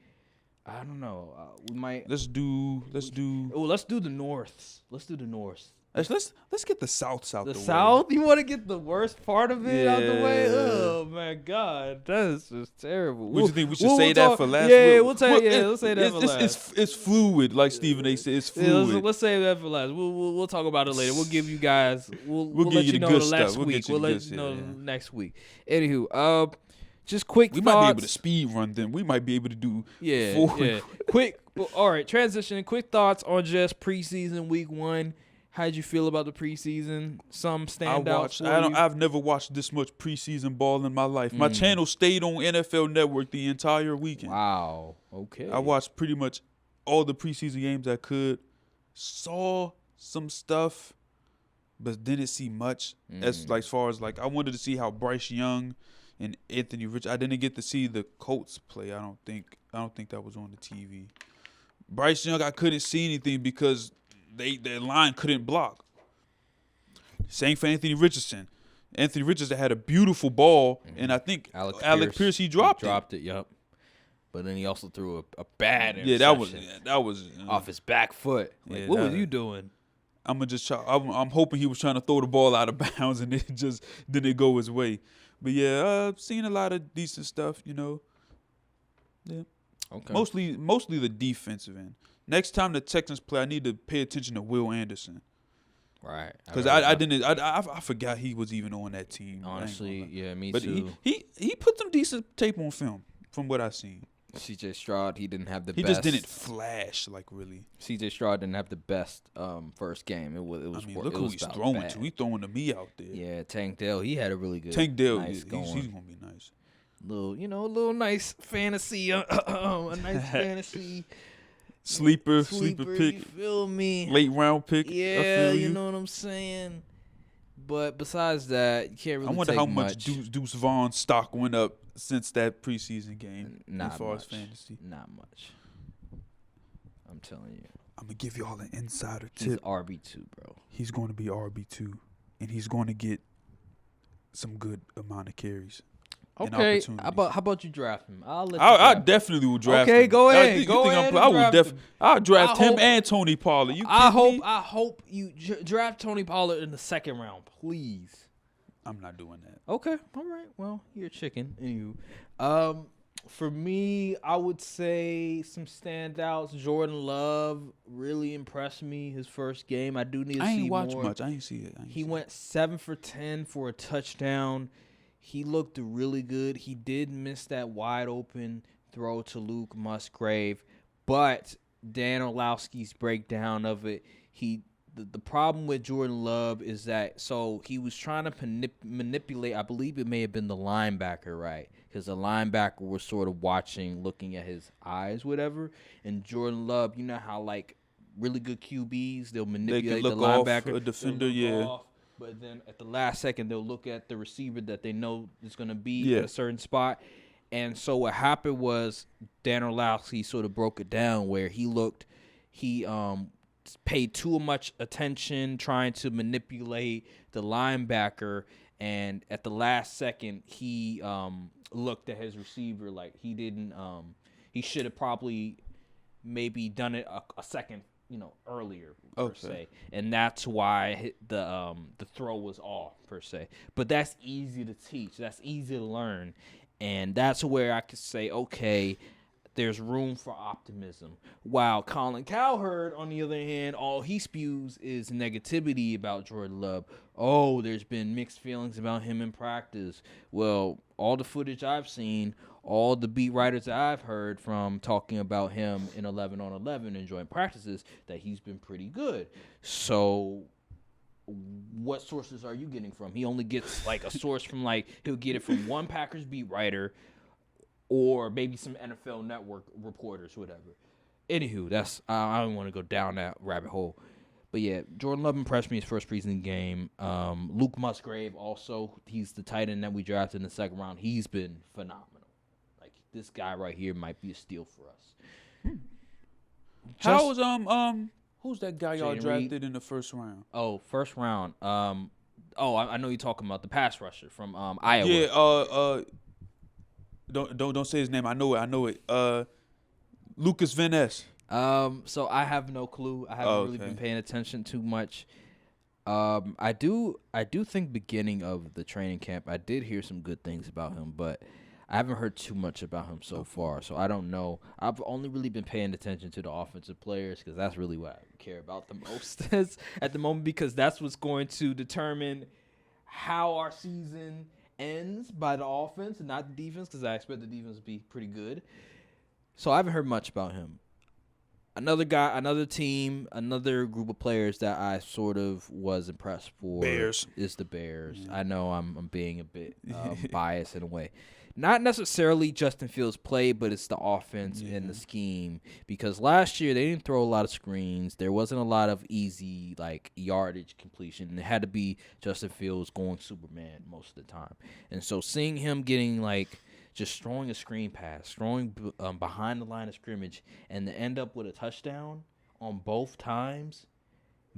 S2: I don't know. We might
S1: let's do
S2: the North. Let's do the North.
S1: Let's get the South the way.
S2: South? You want to get the worst part of it out the way?
S1: Yeah.
S2: Oh my God, that is just terrible.
S1: What do you think we should say that for last?
S2: Yeah, let's say that for last.
S1: It's fluid, like Stephen A. said. It's fluid.
S2: Yeah, let's say that for last. We'll talk about it later. We'll give you guys. We'll
S1: give
S2: let
S1: you
S2: you
S1: the
S2: know
S1: good
S2: the
S1: stuff.
S2: next
S1: We'll
S2: week.
S1: get you
S2: We'll
S1: the
S2: let
S1: good
S2: you know
S1: stuff, yeah.
S2: next week. Anywho, just quick thoughts.
S1: We might be able to speed run then. We might be able to do 4.
S2: Quick. Well, all right, transitioning. Quick thoughts on just preseason week 1. How'd you feel about the preseason? Some standouts for you?
S1: I've never watched this much preseason ball in my life. My channel stayed on NFL Network the entire weekend.
S2: Wow. Okay.
S1: I watched pretty much all the preseason games I could. saw some stuff, but didn't see much. As far as like I wanted to see how Bryce Young and Anthony Rich. I didn't get to see the Colts play. I don't think that was on the TV. Bryce Young, I couldn't see anything because their line couldn't block. Same for Anthony Richardson. Anthony Richardson had a beautiful ball, and I think Alec Pierce he dropped
S2: it. Yep. But then he also threw a bad
S1: interception. That was
S2: off his back foot. Like, what was you doing?
S1: I'm hoping he was trying to throw the ball out of bounds and it just didn't go his way. But yeah, I've seen a lot of decent stuff, you know. Yeah. Okay. Mostly the defensive end. Next time the Texans play, I need to pay attention to Will Anderson.
S2: Right.
S1: Because I forgot he was even on that team.
S2: Honestly, yeah, me too.
S1: He put some decent tape on film from what I've seen.
S2: C.J. Stroud, he didn't have the best.
S1: He just didn't flash, like, really.
S2: C.J. Stroud didn't have the best first game. It was.
S1: I mean, look who he's throwing to. He's throwing to me out there.
S2: Yeah, Tank Dell, he had a really good.
S1: Tank Dell, he's gonna be nice.
S2: Little nice fantasy, a nice fantasy.
S1: Sleeper pick.
S2: You feel me?
S1: Late round pick.
S2: Yeah, you know what I'm saying. But besides that, you can't really.
S1: I wonder
S2: take
S1: how much Deuce Vaughn's stock went up since that preseason game.
S2: Not
S1: as far
S2: much.
S1: As fantasy.
S2: Not much. I'm telling you.
S1: I'm gonna give y'all an insider tip.
S2: He's RB2, bro.
S1: He's going to be RB2, and he's going to get some good amount of carries.
S2: Okay, how about you draft him?
S1: I definitely will draft him.
S2: Okay, go ahead.
S1: I'll draft him and Tony Pollard.
S2: I hope you draft Tony Pollard in the second round, please.
S1: I'm not doing that.
S2: Okay, all right. Well, you're a chicken. For me, I would say some standouts. Jordan Love really impressed me his first game. I do need to see more. I
S1: ain't watched much. I ain't see it.
S2: He went 7 for 10 for a touchdown. He looked really good. He did miss that wide open throw to Luke Musgrave, but Dan Orlowski's breakdown of it, the problem with Jordan Love is that he was trying to manipulate. I believe it may have been the linebacker, right? Because the linebacker was sort of looking at his eyes, whatever. And Jordan Love, you know how like really good QBs, they'll manipulate the linebacker,
S1: off a defender, yeah.
S2: But then at the last second, they'll look at the receiver that they know is going to be at a certain spot. And so what happened was Dan Orlowski sort of broke it down where he paid too much attention trying to manipulate the linebacker. And at the last second, he looked at his receiver like he didn't he should have probably maybe done it a second earlier per se, and that's why the throw was off per se. But that's easy to teach. That's easy to learn, and that's where I could say, okay, there's room for optimism. While Colin Cowherd, on the other hand, all he spews is negativity about Jordan Love. Oh, there's been mixed feelings about him in practice. Well, all the footage I've seen, all the beat writers that I've heard from talking about him in 11-on-11 and joint practices, that he's been pretty good. So what sources are you getting from? He only gets like a source from he'll get it from one Packers beat writer or maybe some NFL Network reporters, whatever. Anywho, I don't want to go down that rabbit hole. But yeah, Jordan Love impressed me his first preseason game. Luke Musgrave also, he's the tight end that we drafted in the second round. He's been phenomenal. Like, this guy right here might be a steal for us.
S1: How was who's that guy y'all drafted in the first round?
S2: Oh, first round. I know you're talking about the pass rusher from Iowa.
S1: Yeah, don't say his name. I know it. Lucas Van Ness.
S2: So I have no clue. I haven't really been paying attention too much. I do think beginning of the training camp, I did hear some good things about him, but I haven't heard too much about him so far. So I don't know. I've only really been paying attention to the offensive players because that's really what I care about the most at the moment, because that's what's going to determine how our season ends, by the offense and not the defense, because I expect the defense to be pretty good. So I haven't heard much about him. Another guy, another team, another group of players that I sort of was impressed for
S1: Bears.
S2: is the Bears. Yeah. I know I'm being a bit biased in a way. not necessarily Justin Fields' play, but it's the offense and the scheme. Because last year they didn't throw a lot of screens. There wasn't a lot of easy yardage completion. It had to be Justin Fields going Superman most of the time. And so seeing him getting just throwing a screen pass, throwing behind the line of scrimmage, and to end up with a touchdown on both times,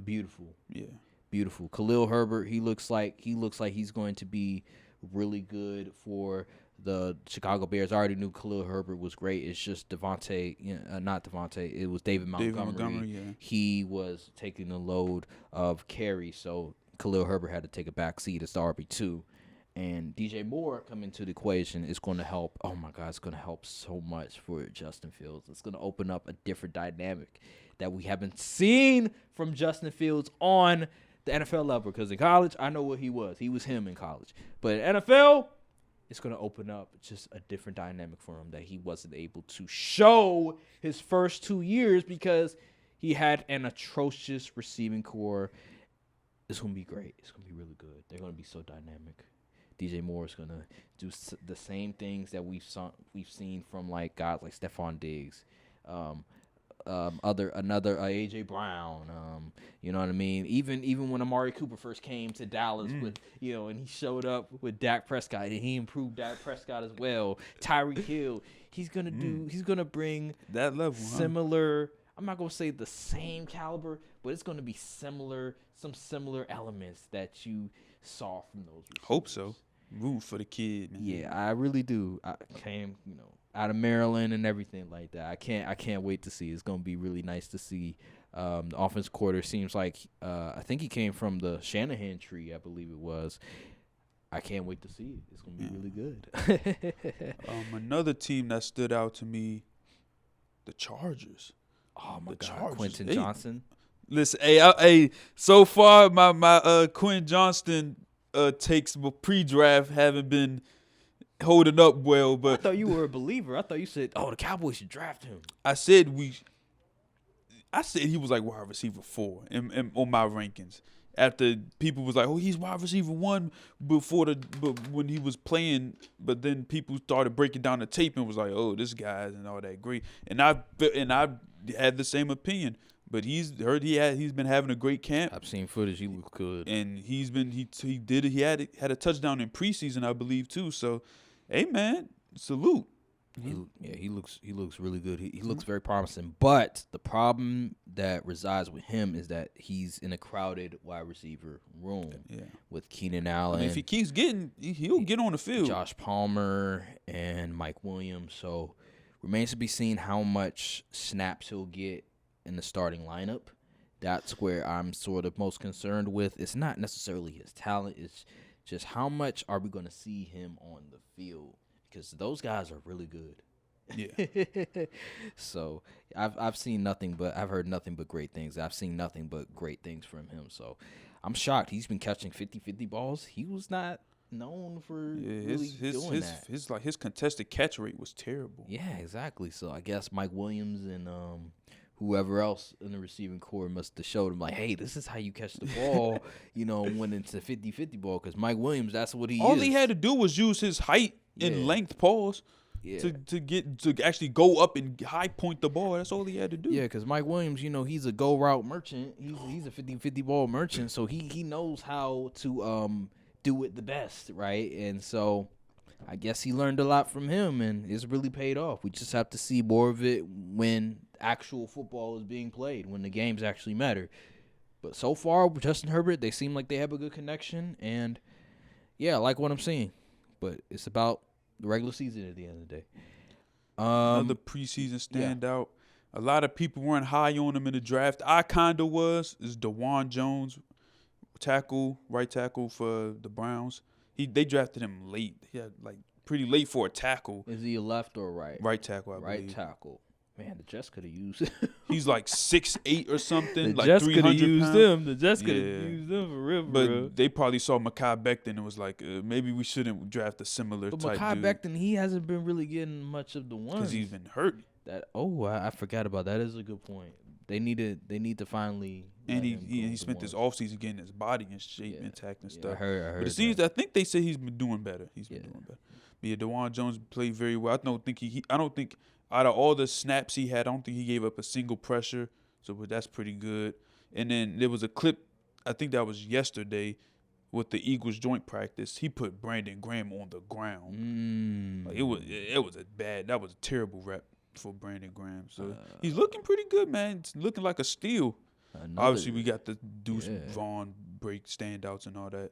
S2: beautiful.
S1: Yeah.
S2: Beautiful. Khalil Herbert, he looks like he's going to be really good for the Chicago Bears. I already knew Khalil Herbert was great. It's just not Devontae. It was David Montgomery.
S1: Yeah.
S2: He was taking the load of carry, so Khalil Herbert had to take a back seat as the RB2. And DJ Moore coming to the equation is going to help. Oh, my God, it's going to help so much for Justin Fields. It's going to open up a different dynamic that we haven't seen from Justin Fields on the NFL level. Because in college, I know what he was. He was him in college. But in NFL, it's going to open up just a different dynamic for him that he wasn't able to show his first 2 years because he had an atrocious receiving core. It's going to be great. It's going to be really good. They're going to be so dynamic. DJ Moore is going to do the same things that we've seen from guys like Stephon Diggs, another AJ Brown, you know what I mean? Even when Amari Cooper first came to Dallas with and he showed up with Dak Prescott and he improved Dak Prescott as well. Tyreek Hill, he's gonna bring
S1: that level
S2: similar. I'm not gonna say the same caliber, but it's gonna be some similar elements that you saw from those receivers.
S1: Hope so. Root for the kid, man.
S2: Yeah, I really do. I came, out of Maryland and everything like that. I can't wait to see. It's gonna be really nice to see. The offense quarter seems like I think he came from the Shanahan tree, I believe it was. I can't wait to see it. It's gonna be really good.
S1: Another team that stood out to me, the Chargers.
S2: Oh my God,
S1: Chargers.
S2: Quentin Johnson.
S1: Listen, hey, so far my Quentin Johnston takes pre-draft haven't been holding up well, but
S2: I thought you were a believer. I thought you said, "Oh, the Cowboys should draft him."
S1: I said he was like wide receiver 4 in on my rankings. After people was like, "Oh, he's wide receiver 1" but when he was playing, but then people started breaking down the tape and was like, "Oh, this guy isn't all that great." And I had the same opinion. But he's been having a great camp.
S2: I've seen footage. He looks good,
S1: and he had a touchdown in preseason, I believe, too. So, hey man, salute.
S2: He looks really good. He looks very promising. But the problem that resides with him is that he's in a crowded wide receiver room with Keenan Allen.
S1: I mean, if he keeps getting, he'll get on the field.
S2: Josh Palmer and Mike Williams. So remains to be seen how much snaps he'll get in the starting lineup. That's where I'm sort of most concerned with. It's not necessarily his talent. It's just how much are we going to see him on the field, because those guys are really good.
S1: Yeah.
S2: So I've heard nothing but great things. I've seen nothing but great things from him. So I'm shocked. He's been catching 50-50 balls. He was not known for really doing that.
S1: His contested catch rate was terrible.
S2: Yeah, exactly. So I guess Mike Williams and whoever else in the receiving core must have showed him, hey, this is how you catch the ball, when it's a 50-50 ball, because Mike Williams, that's what he is.
S1: All he had to do was use his height and length pause to actually go up and high point the ball. That's all he had to do.
S2: Yeah, because Mike Williams, he's a go route merchant. He's a 50-50 ball merchant, so he knows how to do it the best, right? And so I guess he learned a lot from him, and it's really paid off. We just have to see more of it when actual football is being played, when the games actually matter. But so far, with Justin Herbert, they seem like they have a good connection, and I like what I'm seeing. But it's about the regular season at the end of the day.
S1: Another preseason standout. A lot of people weren't high on him in the draft. I kind of was. Is DeJuan Jones, right tackle for the Browns. They drafted him late. He had pretty late for a tackle.
S2: Is he a left or right?
S1: Right tackle, I believe.
S2: Right tackle. Man, the Jets could have used him.
S1: He's 6'8" or something.
S2: The Jets could have
S1: 300
S2: used
S1: pounds.
S2: him. The Jets could have used him for real.
S1: But they probably saw Mekhi Becton and was like, maybe we shouldn't draft a similar
S2: but
S1: type
S2: Mekhi
S1: dude.
S2: Becton, he hasn't been really getting much of the ones.
S1: Because he's been hurt.
S2: I forgot about that. That is a good point. They need to finally.
S1: And he spent this offseason getting his body in shape, intact and stuff.
S2: I heard
S1: but I think they say he's been doing better. He's been doing better. Yeah, DeJuan Jones played very well. I don't think out of all the snaps he had, I don't think he gave up a single pressure. So that's pretty good. And then there was a clip, I think that was yesterday, with the Eagles joint practice. He put Brandon Graham on the ground. Like, that was a terrible rep for Brandon Graham. So he's looking pretty good, man. It's looking like a steal. Obviously, we got the Deuce Vaughn break standouts and all that.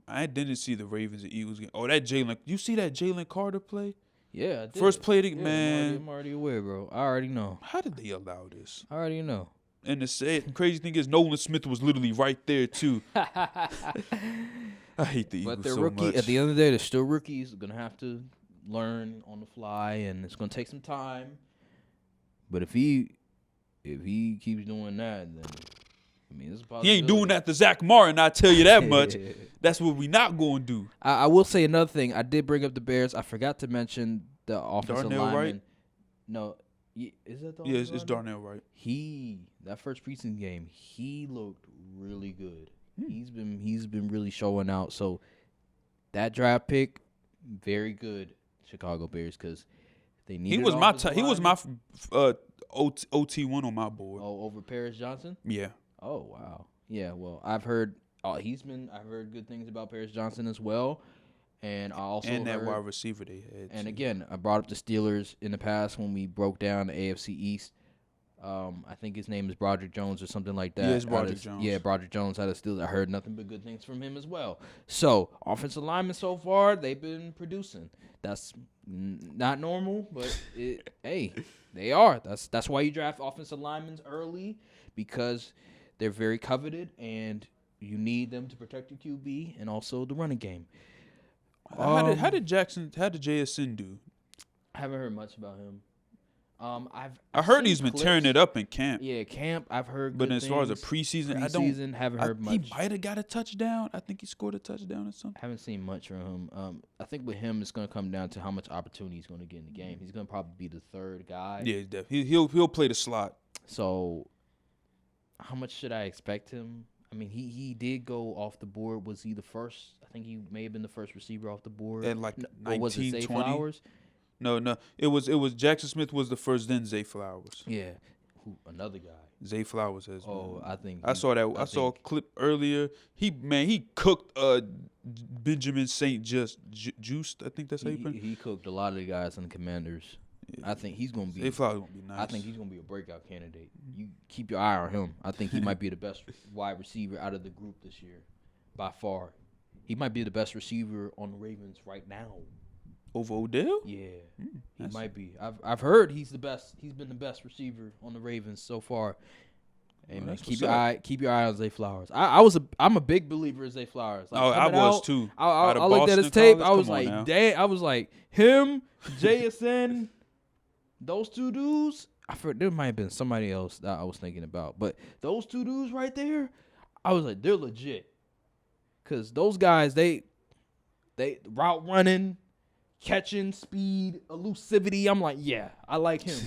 S1: I didn't see the Ravens and Eagles game. Oh, that Jalen. You see that Jalen Carter play?
S2: Yeah, I did.
S1: First play, man.
S2: I'm already aware, bro. I already know.
S1: How did they allow this?
S2: I already know.
S1: And the crazy thing is, Nolan Smith was literally right there too. I hate the Eagles
S2: But they're
S1: so
S2: rookie.
S1: much.
S2: At the end of the day, they're still rookies. They're gonna have to learn on the fly, and it's gonna take some time. But if he keeps doing that, then I mean, it's a possibility.
S1: He ain't doing that to Zach Martin. I tell you that much. That's what we not going to do.
S2: I will say another thing. I did bring up the Bears. I forgot to mention the offensive
S1: Darnell
S2: lineman.
S1: Wright?
S2: No, is that the
S1: Yeah,
S2: offensive
S1: it's
S2: lineman?
S1: Darnell Wright.
S2: That first preseason game, he looked really good. He's been really showing out. So that draft pick, very good, Chicago Bears, because they needed.
S1: He was my OT1 on my board.
S2: Oh, over Paris Johnson.
S1: Yeah.
S2: Oh wow. Yeah. Well, I've heard good things about Paris Johnson as well, and I also
S1: And that
S2: heard,
S1: wide receiver they had.
S2: And
S1: too.
S2: again, I brought up the Steelers in the past when we broke down the AFC East. I think his name is Broderick Jones or something like that.
S1: Yeah, it's Broderick Jones.
S2: Yeah, Broderick Jones out of Steelers. I heard nothing but good things from him as well. So, offensive linemen so far, they've been producing. That's not normal, but hey, they are. That's why you draft offensive linemen early, because they're very coveted, and you need them to protect your QB and also the running game.
S1: How did JSN do?
S2: I haven't heard much about him.
S1: I heard
S2: seen
S1: he's been
S2: clips.
S1: tearing it up in camp.
S2: Yeah, camp. I've heard.
S1: But
S2: good
S1: as far as a
S2: things.
S1: preseason,
S2: Haven't heard much.
S1: He might have got a touchdown. I think he scored a touchdown or something.
S2: Haven't seen much from him. I think with him, it's going to come down to how much opportunity he's going to get in the game. He's going to probably be the third guy.
S1: Yeah, definitely. He'll play the slot.
S2: So, how much should I expect him? I mean, he did go off the board. Was he the first? I think he may have been the first receiver off the board.
S1: At like
S2: or was it
S1: 19,
S2: Zay
S1: 20?
S2: Flowers?
S1: No. It was Jackson Smith was the first, then Zay Flowers.
S2: Yeah. Another guy.
S1: Zay Flowers has.
S2: Oh, I think
S1: I saw that. I saw a clip earlier. He cooked Benjamin St. Juiced. I think that's how you put it.
S2: He cooked a lot of the guys on the Commanders. Yeah. I think he's gonna be.
S1: Zay Flowers gonna be nice.
S2: I think he's gonna be a breakout candidate. You keep your eye on him. I think he might be the best wide receiver out of the group this year, by far. He might be the best receiver on the Ravens right now.
S1: Over Odell?
S2: Yeah, he might be. I've heard he's the best. He's been the best receiver on the Ravens so far. Hey man, keep your eye on Zay Flowers. I'm a big believer in Zay Flowers. Like,
S1: I was too.
S2: I looked at his tape.
S1: College,
S2: I was like, dang. I was like, him, JSN, those two dudes. I forgot, there might have been somebody else that I was thinking about, but those two dudes right there, I was like, they're legit. Cause those guys, they route running, catching, speed, elusivity. I'm like, yeah, I like him.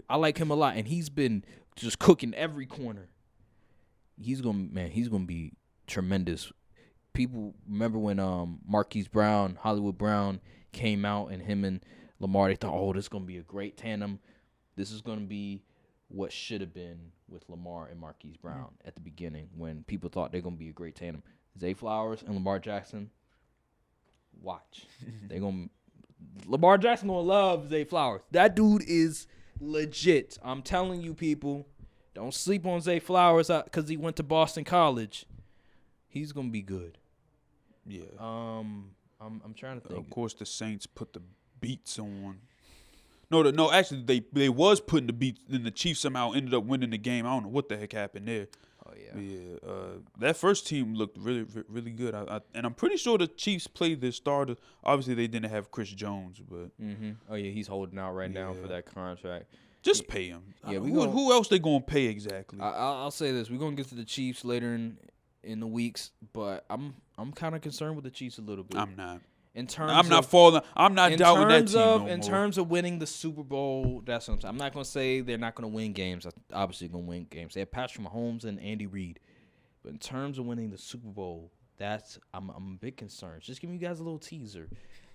S2: I like him a lot, and he's been just cooking every corner. He's gonna be tremendous. People remember when Hollywood Brown came out, and him and Lamar, they thought, oh, this is gonna be a great tandem. This is gonna be what should have been with Lamar and Marquise Brown at the beginning, when people thought they're gonna be a great tandem. Zay Flowers and Lamar Jackson. Watch. Lamar Jackson gonna love Zay Flowers. That dude is legit. I'm telling you, people, don't sleep on Zay Flowers because he went to Boston College. He's gonna be good.
S1: Yeah.
S2: I'm trying to think.
S1: Of course, the Saints put the beats on. No. Actually, they was putting the beats. Then the Chiefs somehow ended up winning the game. I don't know what the heck happened there.
S2: Oh yeah.
S1: Yeah. That first team looked really, really good. And I'm pretty sure the Chiefs played their starter. Obviously, they didn't have Chris Jones, but.
S2: Oh yeah, he's holding out right now for that contract.
S1: Just pay him.
S2: Yeah,
S1: who else they gonna pay exactly?
S2: I'll say this: we're gonna get to the Chiefs later in the weeks, but I'm kind of concerned with the Chiefs a little bit.
S1: I'm not.
S2: I'm
S1: not doubting that team no more.
S2: In terms of winning the Super Bowl, that's what I'm saying. I'm not going to say they're not going to win games. They're obviously going to win games. They have Patrick Mahomes and Andy Reid. But in terms of winning the Super Bowl, I'm a big concerned. Just giving you guys a little teaser.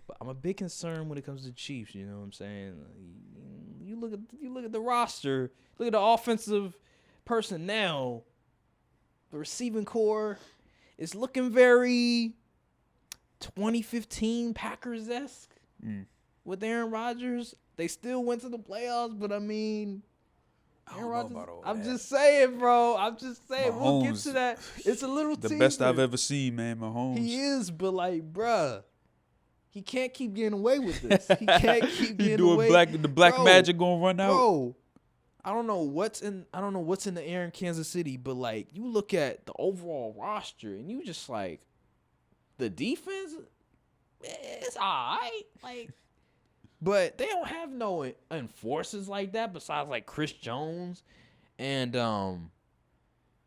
S2: But I'm a big concern when it comes to the Chiefs. You know what I'm saying? You look at the roster. Look at the offensive personnel. The receiving core is looking very 2015 Packers-esque with Aaron Rodgers. They still went to the playoffs, but I mean, Aaron Rodgers. I'm just saying, bro. I'm just saying.
S1: Mahomes,
S2: we'll get to that. It's a little
S1: the
S2: teaser.
S1: best I've ever seen, man. Mahomes.
S2: He is, but like, bruh, he can't keep getting away with this. He can't keep getting away.
S1: The black magic gonna run out.
S2: Bro, I don't know what's in the air in Kansas City, but like, you look at the overall roster and you just like, the defense, it's all right. Like, but they don't have no enforcers like that besides like Chris Jones and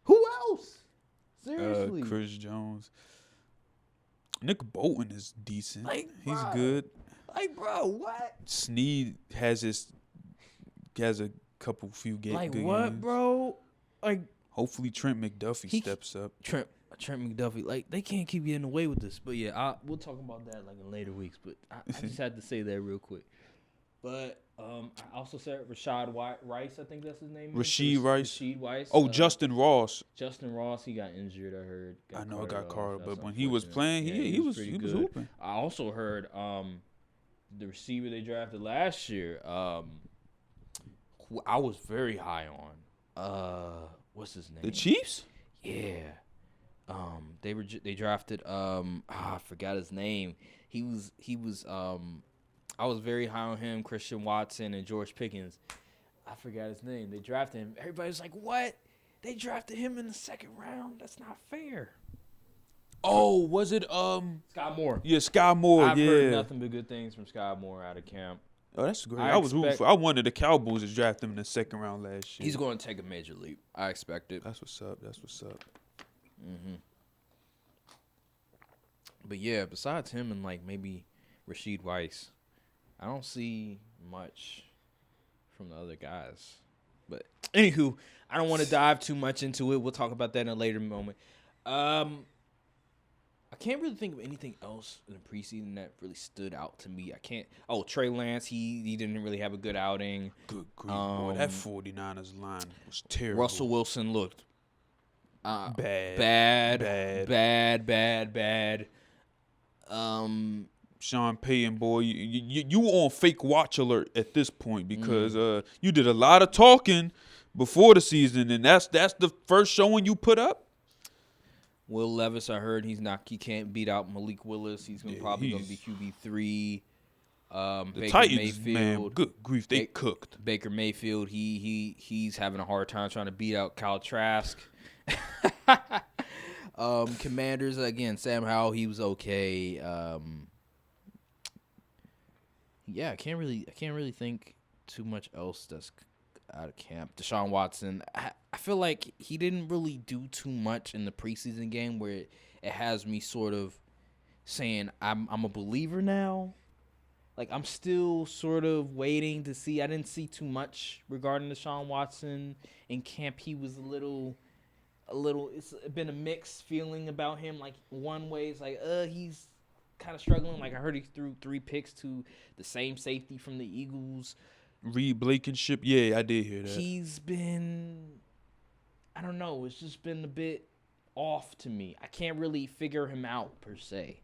S2: who else? Seriously,
S1: Chris Jones. Nick Bolton is decent.
S2: Like,
S1: he's
S2: bro,
S1: good.
S2: Like, bro, what?
S1: Snead has a few games.
S2: Like,
S1: good
S2: what,
S1: games.
S2: bro? Like,
S1: hopefully Trent McDuffie steps up.
S2: Trent McDuffie, like, they can't keep getting away with this. But yeah, we'll talk about that like in later weeks. But I just had to say that real quick. But I also said Rashad Rice, I think that's his name.
S1: Rashid Rice.
S2: Oh,
S1: Justin Ross.
S2: Justin Ross, he got injured. I heard.
S1: I know it got caught, but when he was playing, he was hooping.
S2: I also heard the receiver they drafted last year, who I was very high on. What's his name?
S1: The Chiefs?
S2: Yeah. They drafted I forgot his name. He was I was very high on him, Christian Watson and George Pickens. I forgot his name. They drafted him. Everybody was like, "What? They drafted him in the second round? That's not fair."
S1: Oh, was it
S2: Sky Moore?
S1: Yeah, Sky Moore.
S2: I've heard nothing but good things from Sky Moore out of camp.
S1: Oh, that's great. I wanted the Cowboys to draft him in the second round last year.
S2: He's going to take a major leap. I expect it.
S1: That's what's up.
S2: Mm-hmm. But yeah, besides him and like maybe Rashid Rice, I don't see much from the other guys. But anywho, I don't want to dive too much into it. We'll talk about that in a later moment. I can't really think of anything else in the preseason that really stood out to me. Oh, Trey Lance, he didn't really have a good outing.
S1: Good grief, boy. That 49ers line was terrible.
S2: Russell Wilson looked
S1: bad. Sean Payton, boy, you on fake watch alert at this point because you did a lot of talking before the season, and that's the first showing you put up.
S2: Will Levis, I heard he can't beat out Malik Willis. He's probably going to be QB3.
S1: The
S2: Baker
S1: Titans,
S2: Mayfield,
S1: man, good grief, they cooked.
S2: Baker Mayfield, he's having a hard time trying to beat out Kyle Trask. Commanders, again, Sam Howell, he was okay. Yeah, I can't really think too much else that's out of camp. Deshaun Watson, I feel like he didn't really do too much in the preseason game where it has me sort of saying I'm a believer now. Like, I'm still sort of waiting to see. I didn't see too much regarding Deshaun Watson in camp. He was a little. It's been a mixed feeling about him. Like, one way it's like, he's kind of struggling. Like, I heard he threw 3 picks to the same safety from the Eagles.
S1: Reed Blankenship, yeah, I did hear that.
S2: He's been, I don't know, it's just been a bit off to me. I can't really figure him out per se.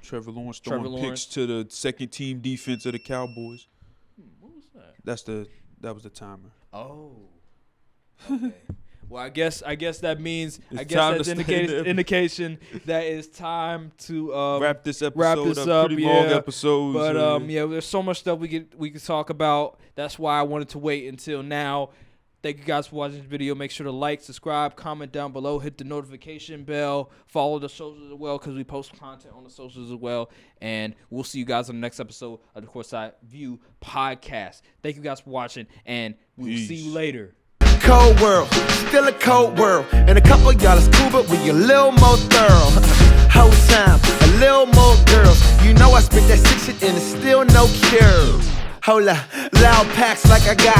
S1: Trevor Lawrence throwing picks to the second team defense of the Cowboys.
S2: What was that?
S1: That was the timer.
S2: Oh. Okay. Well, I guess that means
S1: that's
S2: indication that it's time to
S1: wrap this episode up. Pretty long episode.
S2: But there's so much stuff we could talk about. That's why I wanted to wait until now. Thank you guys for watching this video. Make sure to like, subscribe, comment down below, hit the notification bell, follow the socials as well because we post content on the socials as well. And we'll see you guys on the next episode of the Courtside View Podcast. Thank you guys for watching, and we'll see you later.
S4: Cold world, still a cold world. And a couple of y'all is cool, but we a little more thorough. Whole time, a little more girls. You know I spit that sick shit and it's still no cure. Hold up, loud packs like I got